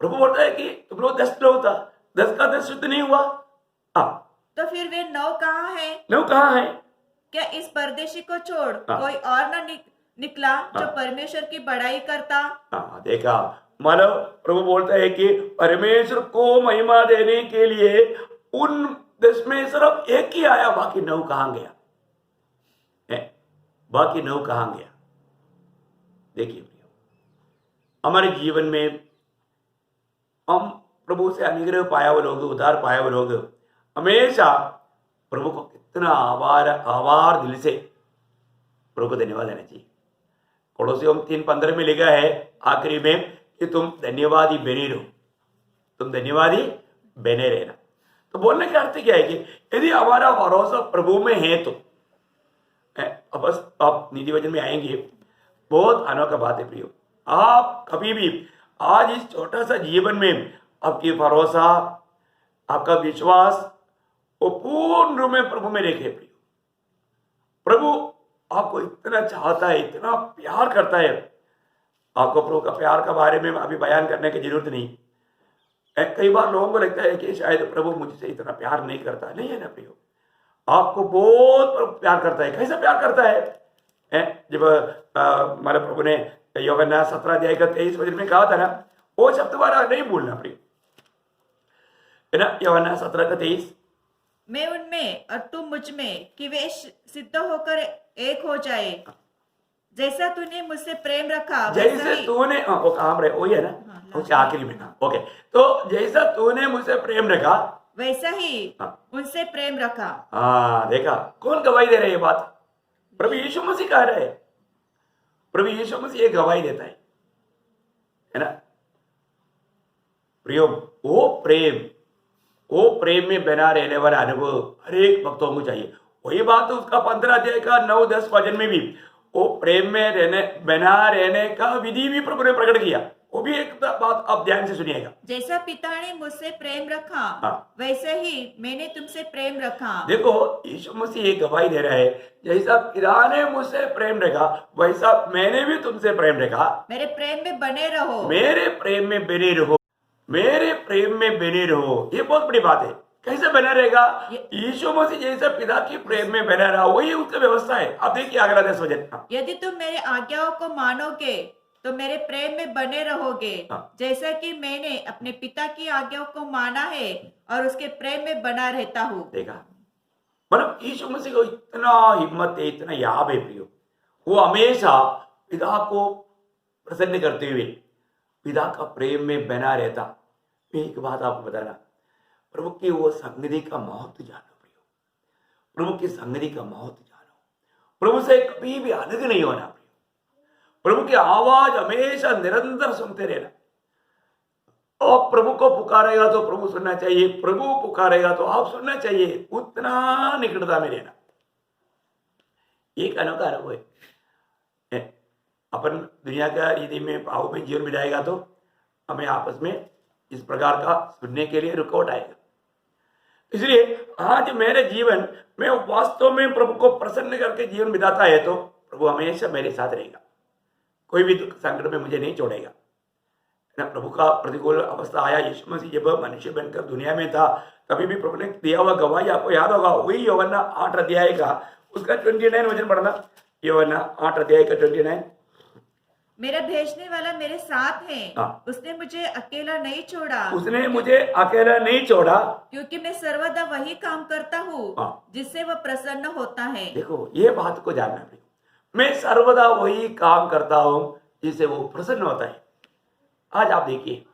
प्रभु बोलता है कि तुम लोग 10 लोग था, 10 का 10 शुद्ध नहीं हुआ, तो फिर वे 9 कहाँ है? 9 कहाँ है? क्या इस परदेशी को छोड़ कोई और न निकला जो परमेश्वर की बड़ाई करता? देखा, मानो प्रभु बोलता है कि परमेश्वर को महिमा देने के लिए उन 10 में सिर्फ एक ही आया, बाकी 9 कहाँ गया? बाकी 9 कहाँ गया? देखिए हमारे जीवन में हम प्रभु से अनुग्रह पाया हुए लोग, उद्धार पाया हुए लोग हमेशा प्रभु को कितना आभार दिल से प्रभु को धन्यवाद देना चाहिए। कोलोसियों 3:15 में लिखा है आखिरी में कि तुम धन्यवादी बने रहो, तुम धन्यवादी बने रहना। तो बोलने का अर्थ क्या है कि यदि हमारा भरोसा प्रभु में है तो अब बस आप निधि वचन में आएंगे, बहुत अनोखा बात है प्रियो। आप कभी भी आज इस छोटा सा जीवन में आपकी भरोसा, आपका विश्वास वो पूर्ण रूप में प्रभु में रखे प्रियो। प्रभु आपको इतना चाहता है, इतना प्यार करता है। आपको प्रभु का प्यार के बारे में अभी बयान करने की जरूरत नहीं। कई बार लोगों को लगता है कि शायद प्रभु मुझसे इतना प्यार नहीं करता, नहीं है ना प्रियो, आपको बहुत प्यार करता है। कैसा प्यार करता है? जब हमारे प्रभु ने यूहन्ना 17 अध्याय का 23 वचन में कहा था ना, वो शब्द दोबारा नहीं भूलना प्रिय, है ना। यूहन्ना 17 का 23, मैं उनमें और तुम मुझ में कि वे सिद्ध होकर एक हो जाए, जैसा तूने मुझसे प्रेम रखा जैसे तूने, वो काम रहे वही है ना, उसके आखिरी में ना, ओके। तो जैसा तूने मुझसे प्रेम रखा वैसा ही उनसे प्रेम रखा। देखा, कौन गवाही दे रहे ये बात? प्रभु यीशु मसीह कह रहे हैं। प्रभु यीशु मसीह ये गवाही देता है ना प्रियो। वो प्रेम में बना रहने वाला अनुभव हर एक भक्तों को चाहिए। वही बात उसका 15 अध्याय का 9-10 वचन में भी वो प्रेम में बना रहने का विधि भी प्रभु ने प्रकट किया। वो भी एक बात आप ध्यान से सुनिएगा। जैसा पिता ने मुझसे प्रेम रखा वैसे ही मैंने तुमसे प्रेम रखा। देखो यीशु मसीह एक गवाही दे रहा है, जैसा पिता ने मुझसे प्रेम रखा वैसा मैंने भी तुमसे प्रेम रखा। मेरे प्रेम में बने रहो, मेरे प्रेम में बने रहो, मेरे प्रेम में बने रहो। ये बहुत बड़ी बात है। कैसे बना रहेगा? यीशु मसीह जैसा पिता की प्रेम में बना रहा, वही उसकी व्यवस्था है। अब देखिए अगला 10 वचन, यदि तुम मेरे आज्ञाओं को मानोगे तो मेरे प्रेम में बने रहोगे, जैसा कि मैंने अपने पिता की आज्ञाओं को माना है और उसके प्रेम में बना रहता हूँ। देखा, मतलब यीशु मसीह को इतना हिम्मत है, इतना याद है प्रियो। वो हमेशा पिता को प्रसन्न करते हुए पिता का प्रेम में बना रहता। मैं एक बात आपको बताना, प्रभु की वो संगति का महत्व जानो प्रियो, प्रभु की संगति का महत्व जानो। प्रभु से कभी भी अलग नहीं होना प्रियो। प्रभु की आवाज हमेशा निरंतर सुनते रहना। आप प्रभु को पुकारेगा तो प्रभु सुनना चाहिए, प्रभु पुकारेगा तो आप सुनना चाहिए। उतना निकटता में रहना एक अनोखा अनुभव है। अपन दुनिया का रीति में पाव में जीवन बिताएगा तो हमें आपस में इस प्रकार का सुनने के लिए रुकावट आएगा। इसलिए आज मेरे जीवन में वास्तव में प्रभु को प्रसन्न करके जीवन बिताता है तो प्रभु हमेशा मेरे साथ रहेगा, कोई भी दुख संकट में मुझे नहीं छोड़ेगा ना। प्रभु का प्रतिकूल अवस्था आया, यीशु मसीह जब मनुष्य बनकर दुनिया में था तभी भी प्रभु ने दिया हुआ गवाही आपको याद होगा, वही यूहन्ना 8 अध्याय का उसका 29 वचन पढ़ना। यूहन्ना 8 अध्याय का 29। मेरा भेजने वाला मेरे साथ है, हाँ। उसने मुझे अकेला नहीं छोड़ा, उसने मुझे अकेला नहीं छोड़ा, क्योंकि मैं सर्वदा वही काम करता हूँ हाँ। जिससे वह प्रसन्न होता है। देखो ये बात को जानना है, मैं सर्वदा वही काम करता हूं जिससे वो प्रसन्न होता है। आज आप देखिए,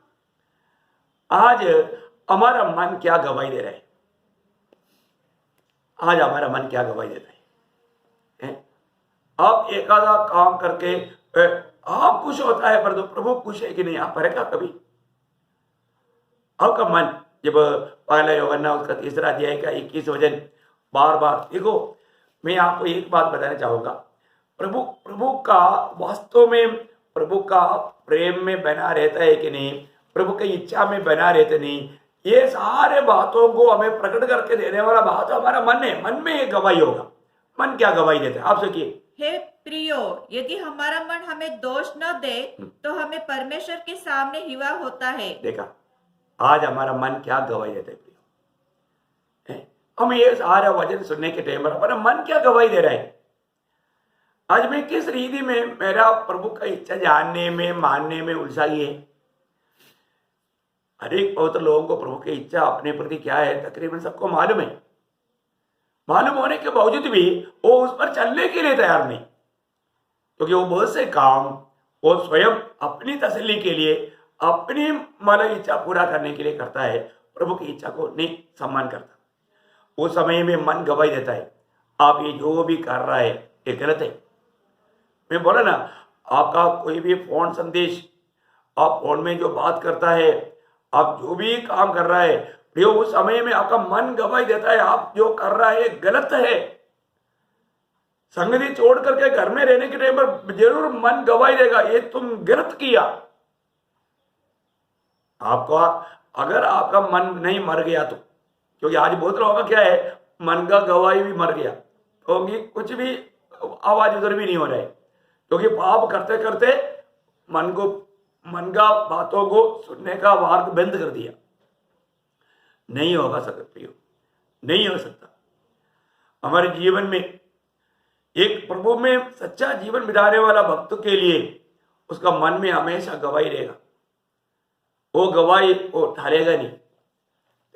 आज हमारा मन क्या गवाही दे रहा है, आज हमारा मन क्या गवाही देता है? आप एक आधा काम करके आप खुश होता है, पर तो प्रभु खुश है कि नहीं, आप पढ़ेगा कभी? आपका मन जब पहला यूहन्ना उसका 3 अध्याय का 21 वचन बार बार देखो, मैं आपको एक बात बताना चाहूंगा, प्रभु का वास्तव में प्रभु का प्रेम में बना रहता है कि नहीं, प्रभु की इच्छा में बना रहते नहीं, ये सारे बातों को हमें प्रकट करके देने वाला बात हमारा मन है। मन में ये गवाही होगा। मन क्या गवाही देता है? आप सोचिए। हे प्रियो, यदि हमारा मन हमें दोष न दे तो हमें परमेश्वर के सामने हिवा होता है। देखा, आज हमारा मन क्या गवाही देता है प्रियो? हम ये सारा वचन सुनने के टाइम पर हमारा मन क्या गवाही दे रहा है? आज मैं किस रीति में मेरा प्रभु का इच्छा जानने में मानने में उलझाई है? हर एक पवित्र लोगों को प्रभु की इच्छा अपने प्रति क्या है तकरीबन सबको मालूम है। मालूम होने के बावजूद भी वो उस पर चलने के लिए तैयार नहीं, क्योंकि वो बहुत से काम वो स्वयं अपनी तसल्ली के लिए, अपनी मन इच्छा पूरा करने के लिए करता है, प्रभु की इच्छा को नहीं सम्मान करता। उस समय में मन गवाही देता है, आप ये जो भी कर रहा है ये गलत है। मैं बोला ना, आपका कोई भी फोन संदेश, आप फोन में जो बात करता है, आप जो भी काम कर रहा है, ये उस समय में आपका मन गवाही देता है आप जो कर रहा है गलत है। संगति छोड़ करके घर में रहने के टाइम पर जरूर मन गवाही देगा, ये तुम गलत किया। आपका अगर आपका मन नहीं मर गया तो, क्योंकि आज बहुत लोगों का क्या है, मन का गवाही भी मर गया, क्योंकि कुछ भी आवाज उधर भी नहीं हो रहा है, क्योंकि पाप करते करते मन का बातों को सुनने का मार्ग बंद कर दिया। नहीं होगा सकता, नहीं हो सकता। हमारे जीवन में एक प्रभु में सच्चा जीवन बिताने वाला भक्त के लिए उसका मन में हमेशा गवाही रहेगा, वो गवाही वो ढालेगा नहीं।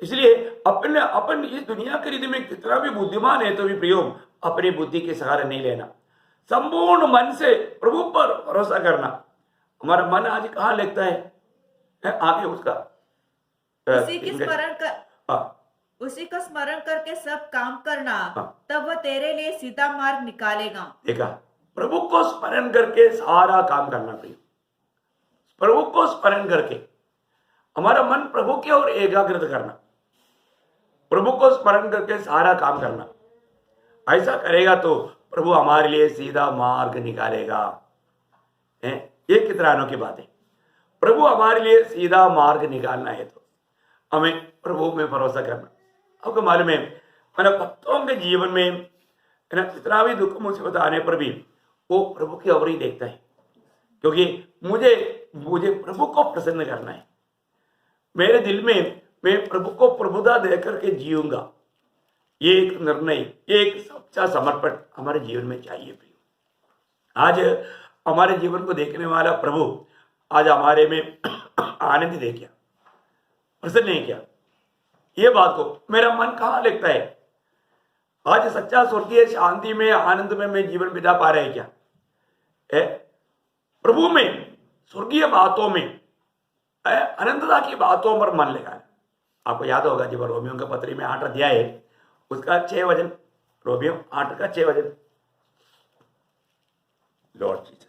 इसलिए अपन इस दुनिया के रीति में कितना भी बुद्धिमान है तो भी प्रियो अपनी बुद्धि के सहारे नहीं लेना, संपूर्ण मन से प्रभु पर भरोसा करना। हमारा मन आज कहाँ लगता है आगे उसका उसी का स्मरण करके सब काम करना, तब वह तेरे लिए सीधा मार्ग निकालेगा। देखा, प्रभु को स्मरण करके सारा काम करना प्रिय, प्रभु को स्मरण करके हमारा मन प्रभु की ओर एकाग्रत करना, प्रभु को स्मरण करके सारा काम करना। ऐसा करेगा तो प्रभु हमारे लिए सीधा मार्ग निकालेगा। ये कितना अनोखी बात है। प्रभु हमारे लिए सीधा मार्ग निकालना है तो हमें प्रभु में भरोसा करना। आपको मालूम है, मैंने भक्तों के जीवन में कितना भी दुख मुसीबत आने पर भी वो प्रभु की ओर ही देखता है, क्योंकि मुझे प्रभु को प्रसन्न करना है। मेरे दिल में मैं प्रभु को प्रभुता देकर के जीऊंगा, ये एक निर्णय, ये एक सच्चा समर्पण हमारे जीवन में चाहिए। आज हमारे जीवन को देखने वाला प्रभु आज हमारे में आनंद दे क्या, प्रसन्न है क्या? ये बात को मेरा मन कहाँ लगता है? आज सच्चा स्वर्गीय शांति में आनंद में मैं जीवन बिता पा रहे क्या? प्रभु में, स्वर्गीय बातों में, अनंतता की बातों पर मन लगाना। आपको याद होगा जब रोमियो का पत्री में 8 अध्याय उसका 6 वचन, रोमियो 8 का 6 वचन, लॉर्ड जीसस,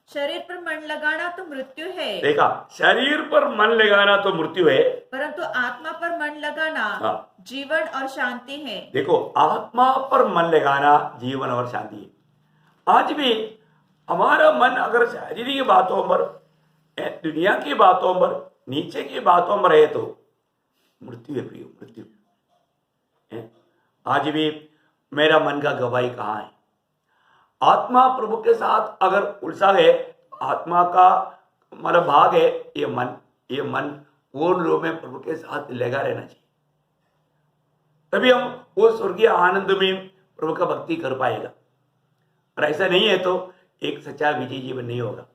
शरीर पर मन लगाना तो मृत्यु है। देखा, शरीर पर मन लगाना तो मृत्यु है, परंतु आत्मा पर मन लगाना जीवन और शांति है। देखो, आत्मा पर मन लगाना जीवन और शांति है। आज भी हमारा मन अगर शारीरिक की बातों पर, दुनिया की बातों पर, नीचे की बातों पर है तो मृत्यु है प्रियो, मृत्यु। हैं? आज भी मेरा मन का गवाही कहाँ है? आत्मा प्रभु के साथ अगर उलझा है, आत्मा का मतलब भाग है ये मन पूर्ण रूप में प्रभु के साथ लगा रहना चाहिए, तभी हम वो स्वर्गीय आनंद में प्रभु का भक्ति कर पाएगा। और ऐसा नहीं है तो एक सच्चा विजयी जीवन नहीं होगा।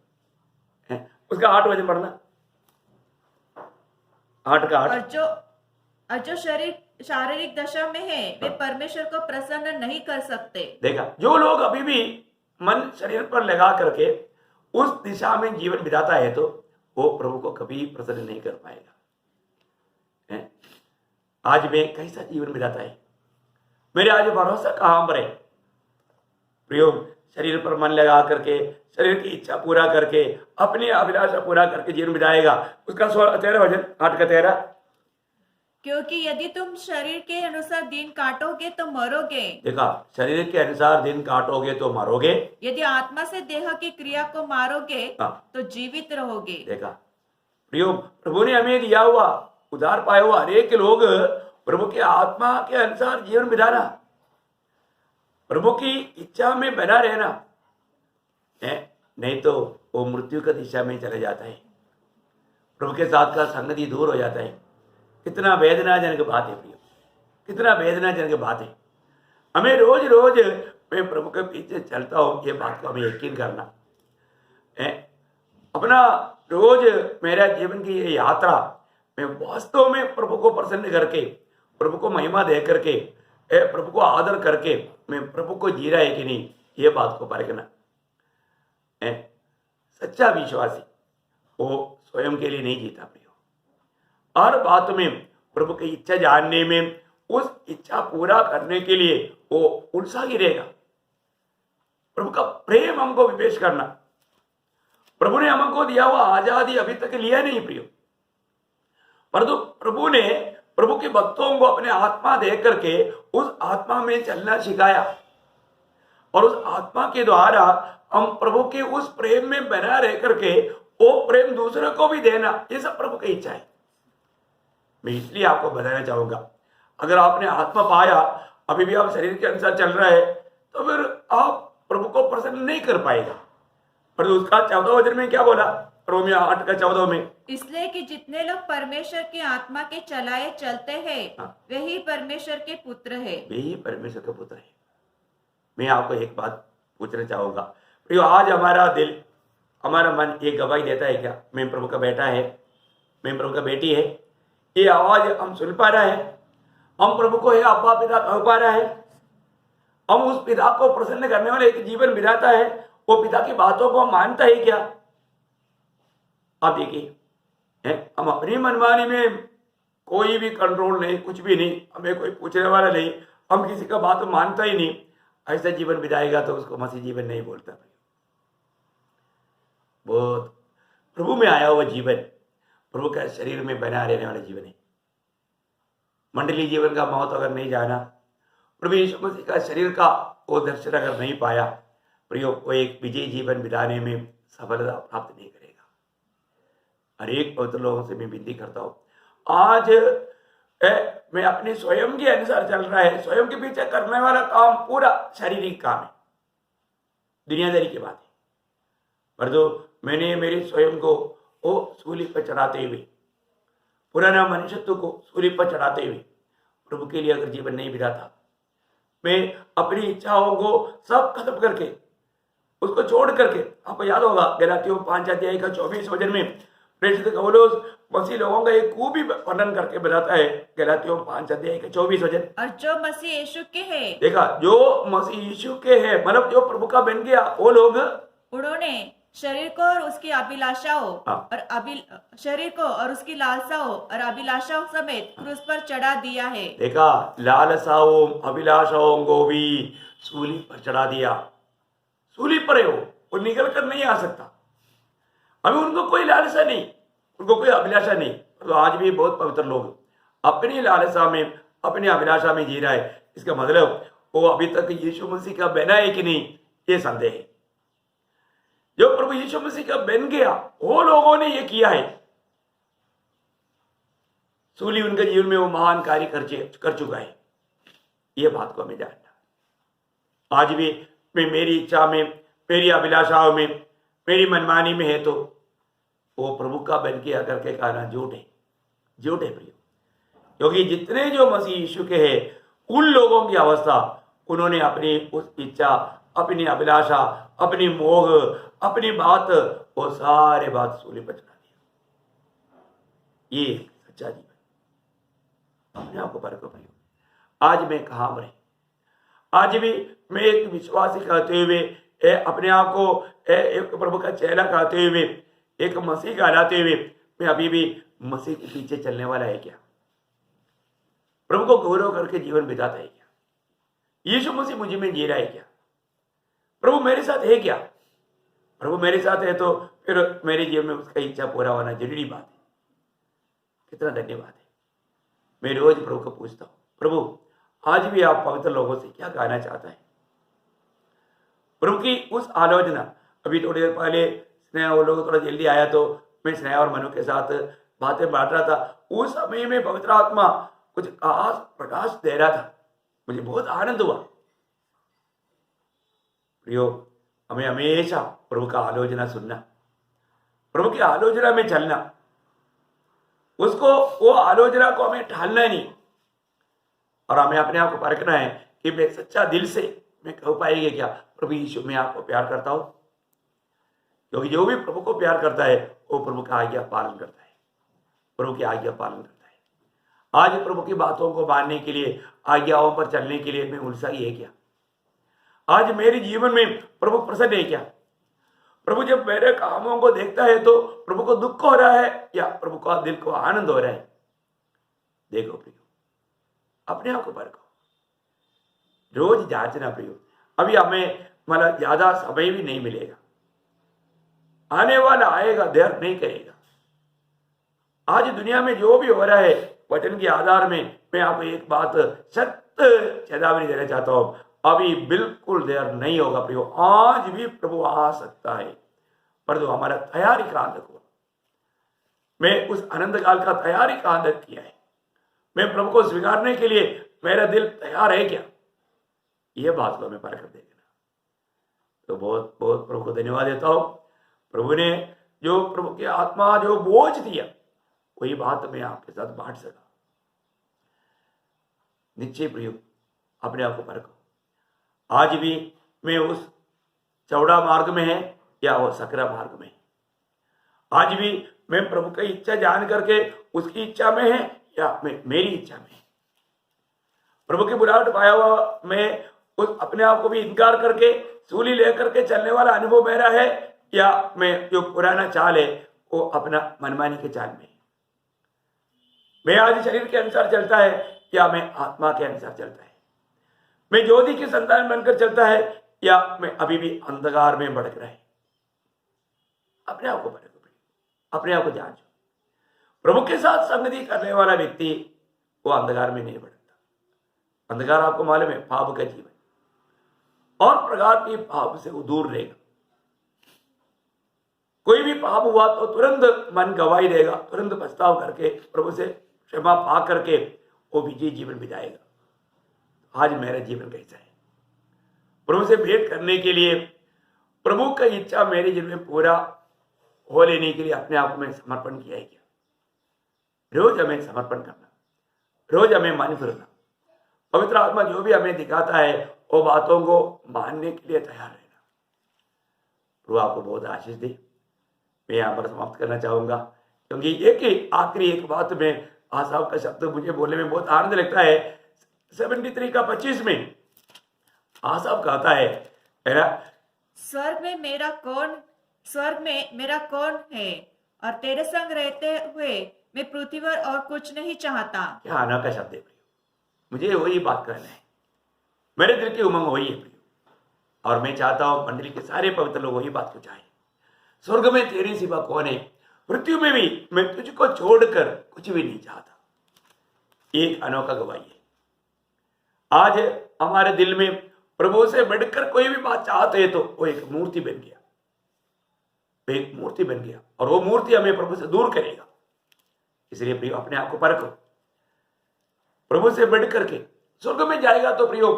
उसका 8 वचन पढ़ना, 8 का 8। और जो शरीर शारीरिक दशा में है वे परमेश्वर को प्रसन्न नहीं कर सकते। देखा, जो लोग अभी भी मन शरीर पर लगा करके उस दिशा में जीवन बिताता है तो वो प्रभु को कभी प्रसन्न नहीं कर पाएगा। आज में कैसा जीवन बिताता है? मेरे आज भरोसा कहां पर है? प्रयोग शरीर पर मन लगा करके शरीर की इच्छा पूरा करके अपनी अभिलाषा पूरा करके जीवन बिताएगा। उसका 13 वचन, 8 का 13। क्योंकि यदि तुम शरीर के अनुसार दिन काटोगे तो मरोगे। देखा, शरीर के अनुसार दिन काटोगे तो मरोगे, यदि आत्मा से देह की क्रिया को मारोगे तो जीवित रहोगे। देखा, प्रभु ने हमें दिया हुआ उधार पाया हुआ अनेक लोग प्रभु के आत्मा के अनुसार जीवन बिताना, प्रभु की इच्छा में बना रहना है, नहीं तो वो मृत्यु की दिशा में चले जाता है, प्रभु के साथ का संगति दूर हो जाता है। कितना वेदनाजनक बात है प्रियो, कितना वेदनाजनक बात है। हमें रोज रोज मैं प्रभु के पीछे चलता हूं, ये बात को हमें यकीन करना है। अपना रोज मेरा जीवन की ये यात्रा मैं वास्तव में प्रभु को प्रसन्न करके, प्रभु को महिमा दे करके, प्रभु को आदर करके मैं प्रभु को जी रहा है कि नहीं, ये बात को परखना है। सच्चा विश्वासी वो स्वयं के लिए नहीं जीता प्रियो, हर बात में प्रभु की इच्छा जानने में, उस इच्छा पूरा करने के लिए वो उत्साही रहेगा। प्रभु का प्रेम हमको विवेश करना, प्रभु ने हमको दिया हुआ आजादी अभी तक लिया नहीं प्रियो, परंतु प्रभु ने प्रभु के भक्तों को अपने आत्मा दे करके उस आत्मा में चलना सिखाया, और उस आत्मा के द्वारा हम प्रभु के उस प्रेम में बना रह करके वो प्रेम दूसरों को भी देना, ये सब प्रभु की इच्छा है। मैं इसलिए आपको बताना चाहूंगा, अगर आपने आत्मा पाया, अभी भी आप शरीर के अनुसार चल रहा है, तो फिर आप प्रभु को प्रसन्न नहीं कर पाएगा। पर उसका 14 वचन में क्या बोला, रोमियो 8 का 14 में, इसलिए कि जितने लोग परमेश्वर की आत्मा के चलाए चलते हैं वही परमेश्वर के पुत्र है। वही परमेश्वर के पुत्र है। मैं आपको एक बात पूछना चाहूंगा प्रियो, आज हमारा दिल, हमारा मन ये गवाही देता है क्या, मैं प्रभु का बेटा है, मैं प्रभु का बेटी है? ये आवाज हम सुन पा रहा है? हम प्रभु को अब्बा पिता कह पा रहा है? हम उस पिता को प्रसन्न करने वाले एक जीवन बिताता है? वो पिता की बातों को मानता है क्या? आप देखिए, हम अपनी मनमानी में कोई भी कंट्रोल नहीं, कुछ भी नहीं, हमें कोई पूछने वाला नहीं, हम किसी का बात मानता ही नहीं, ऐसा जीवन बिताएगा तो उसको मसीह जीवन नहीं बोलता। बहुत प्रभु में आया हुआ जीवन, प्रभु का शरीर में बना रहने वाला जीवन है। मंडली जीवन का महत्व अगर नहीं जाना, प्रभु यीशु मसीह का शरीर का वो दर्शन अगर नहीं पाया, प्रियो वो एक विजयी जीवन बिताने में सफलता प्राप्त नहीं करेगा। हर एक पवित्र लोगों से मैं विनती करता हूँ, आज मैं अपने स्वयं के अनुसार चल रहा है, स्वयं के पीछे करने वाला काम पूरा शारीरिक काम है, दुनियादारी की बात है, पर जो मैंने मेरे स्वयं को वो सूली पर चढ़ाते हुए, पुराना मनुष्यत्व को सूली पर चढ़ाते हुए प्रभु के लिए अगर जीवन नहीं बिताता, मैं अपनी इच्छाओं को सब खत्म करके, उसको छोड़ करके, आपको याद होगा गलातियों 5 अध्याय का 24 वचन में प्रेरित पौलुस मसीह लोगों का एक खूबी वर्णन करके बताता है, गलातियों 5 अध्याय का 24 वचन, और जो मसीह यीशु के हैं, देखा, जो मसीह यीशु के हैं, मतलब जो प्रभु का बन गया, वो लोग उन्होंने शरीर को और उसकी अभिलाषाओं और शरीर को और उसकी लालसाओं और अभिलाषाओं समेत क्रूस पर चढ़ा दिया है। देखा, लालसाओं अभिलाषाओं को भी सूली पर चढ़ा दिया, सूली पर है वो निकल कर नहीं आ सकता। अभी उनको कोई लालसा नहीं, उनको कोई अभिलाषा नहीं। तो आज भी बहुत पवित्र लोग अपनी लालसा में, अपनी अभिलाषा में जी रहा है। इसका मतलब वो अभी तक यीशु मसीह का बना है कि नहीं, ये संदेह है। जो प्रभु यीशु मसीह का बन गया, वो लोगों ने ये किया है। सूली उनके जीवन में वो महान कार्य कर चुका है। ये बात को हमें जानना। आज भी मैं मेरी इच्छा में, मेरी अभिलाषाओं में, मेरी मनमानी में है तो वो प्रभु का बन किया करके कहना झूठ है, झूठ है प्रिय। क्योंकि जितने जो मसीह यीशु के हैं उन लोगों की अवस्था, उन्होंने अपनी उस इच्छा, अपनी अभिलाषा, अपनी मोह, अपनी बात, वो सारे बात सूली पर चढ़ा दिया। ये सच्चा जीवन। अपने आप को परखो प्रिय। आज मैं कहाँ पर, आज भी मैं एक विश्वासी कहते हुए, अपने आप को एक प्रभु का चेला कहते हुए, एक मसीह कहलाते हुए, मैं अभी भी मसीह के पीछे चलने वाला है क्या? प्रभु को गौरव करके जीवन बिताता है क्या? यीशु मसीह मुझे में जी रहा है क्या? प्रभु मेरे साथ है क्या? प्रभु मेरे साथ है तो फिर मेरे जीवन में उसका इच्छा पूरा होना जरूरी बात है। कितना धन्यवाद है। मैं रोज प्रभु को पूछता हूँ, प्रभु आज भी आप पवित्र लोगों से क्या कहना चाहता है? प्रभु की उस आलोचना, अभी थोड़ी देर पहले स्नेहा वो लोग थोड़ा जल्दी आया तो मैं स्नेहा और मनु के साथ बातें बांट रहा था। उस समय में पवित्र आत्मा कुछ खास प्रकाश दे रहा था, मुझे बहुत आनंद हुआ। प्रियो, हमें हमेशा प्रभु का आलोचना सुनना, प्रभु की आलोचना में चलना, उसको, वो आलोचना को हमें ठालना नहीं, और हमें अपने आप को परखना है कि मैं सच्चा दिल से मैं कह पाएंगे क्या, प्रभु यीशु मैं आपको प्यार करता हूं? क्योंकि जो भी प्रभु को प्यार करता है वो प्रभु का आज्ञा पालन करता है, प्रभु की आज्ञा पालन करता है। आज प्रभु की बातों को मानने के लिए, आज्ञाओं पर चलने के लिए मैं उत्साही है क्या? आज मेरे जीवन में प्रभु प्रसन्न है क्या? प्रभु जब मेरे कामों को देखता है तो प्रभु को दुख हो रहा है या प्रभु का दिल को आनंद हो रहा है? देखो प्रियो, अपने आप को परखो, रोज जांचना प्रियो। अभी हमें मतलब ज्यादा समय भी नहीं मिलेगा, आने वाला आएगा, देर नहीं करेगा। आज दुनिया में जो भी हो रहा है वचन के आधार में मैं आपको एक बात सत्य चेतावनी देना चाहता हूं, अभी बिल्कुल देर नहीं होगा प्रियो। आज भी प्रभु आ सकता है, परंतु हमारा तैयारी का अंत हुआ। मैं उस आनंद काल का तैयारी का अंत किया है, मैं प्रभु को स्वीकारने के लिए मेरा दिल तैयार है क्या? यह बात को हमें परख कर देखना। तो बहुत बहुत प्रभु को धन्यवाद देता हूं। प्रभु ने जो प्रभु की आत्मा जो बोझ दिया, वही बात मैं आपके साथ बांट सका। निश्चय प्रियो, अपने आप को परखो। आज भी मैं उस चौड़ा मार्ग में है या वो सकरा मार्ग में है? आज भी मैं प्रभु की इच्छा जान करके उसकी इच्छा में है या मैं मेरी इच्छा में है? प्रभु की बुलाहट पाया हुआ मैं उस अपने आप को भी इनकार करके सूली लेकर के चलने वाला अनुभव मेरा है, या मैं जो पुराना चाल है वो अपना मनमानी के चाल में? मैं आज शरीर के अनुसार चलता है या मैं आत्मा के अनुसार चलता है? मैं ज्योति की संतान बनकर चलता है या मैं अभी भी अंधकार में भटक रहा है? अपने आप को परखो, अपने आप को जांचो। प्रभु के साथ संगति करने वाला व्यक्ति वो अंधकार में नहीं भटकता। अंधकार आपको मालूम है पाप का जीवन, और प्रकार की पाप से वो दूर रहेगा। कोई भी पाप हुआ तो तुरंत मन गवाही देगा, तुरंत पछताव करके प्रभु से क्षमा पा करके वो विजयी जीवन बिताएगा। आज मेरा जीवन कैसा है? प्रभु से भेंट करने के लिए, प्रभु का इच्छा मेरे जीवन में पूरा हो लेने के लिए अपने आप को मैं समर्पण किया है क्या? रोज हमें समर्पण करना, रोज हमें मन फिरना, पवित्र आत्मा जो भी हमें दिखाता है वो बातों को मानने के लिए तैयार रहना। प्रभु आपको बहुत आशीष दे। मैं यहाँ पर समाप्त करना चाहूंगा, क्योंकि एक ही आखिरी एक बात में आसाफ का शब्द मुझे बोलने में बहुत आनंद लगता है। 73 का 25 में आसाफ कहता है ना, स्वर्ग में मेरा कौन है, और तेरे संग रहते हुए मैं पृथ्वी पर और कुछ नहीं चाहता। क्या अनोखा शब्द है प्रियो। मुझे वही बात करना है, मेरे दिल की उमंग वही है प्रियो, और मैं चाहता हूं मंडली के सारे पवित्र लोग वही बात को चाहें। स्वर्ग में तेरे सिवा कौन है, पृथ्वी में भी मैं तुझको छोड़कर कुछ भी नहीं चाहता। एक अनोखा गवाही है। आज हमारे दिल में प्रभु से बढ़कर कोई भी बात चाहते हैं तो वो एक मूर्ति बन गया, वो एक मूर्ति बन गया, और वो मूर्ति हमें प्रभु से दूर करेगा। इसलिए प्रिय, अपने आप को परखो, प्रभु से बढ़ करके स्वर्ग में जाएगा तो प्रियो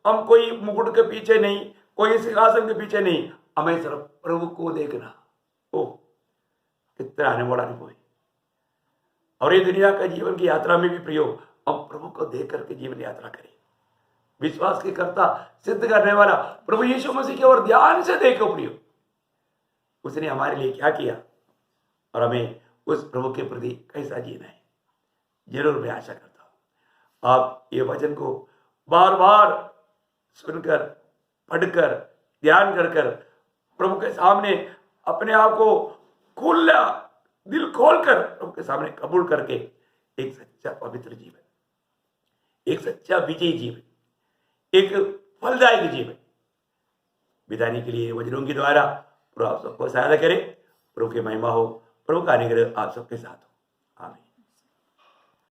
हम कोई मुकुट के पीछे नहीं, कोई सिंहासन के पीछे नहीं, हमें सिर्फ प्रभु को देखना। ओह कितना आने वाला अनुभव है। और ये दुनिया का जीवन की यात्रा में भी प्रियो हम प्रभु को देख करके जीवन यात्रा करें। विश्वास के कर्ता सिद्ध करने वाला प्रभु यीशु मसीह की ओर ध्यान से देखो प्रियो, उसने हमारे लिए क्या किया और हमें उस प्रभु के प्रति कैसा जीना है। जरूर मैं आशा करता हूं आप ये वचन को बार बार सुनकर, पढ़कर, ध्यान कर कर प्रभु के सामने अपने आप को खुला दिल खोलकर प्रभु के सामने कबूल करके एक सच्चा पवित्र जीवन, एक सच्चा विजयी जीवन, एक फलदायक जीवन बिताने के लिए वचनों के द्वारा प्रभु आप सबको सहायता करे। प्रभु की महिमा हो, प्रभु का अनुग्रह आप सबके साथ हो। आमीन।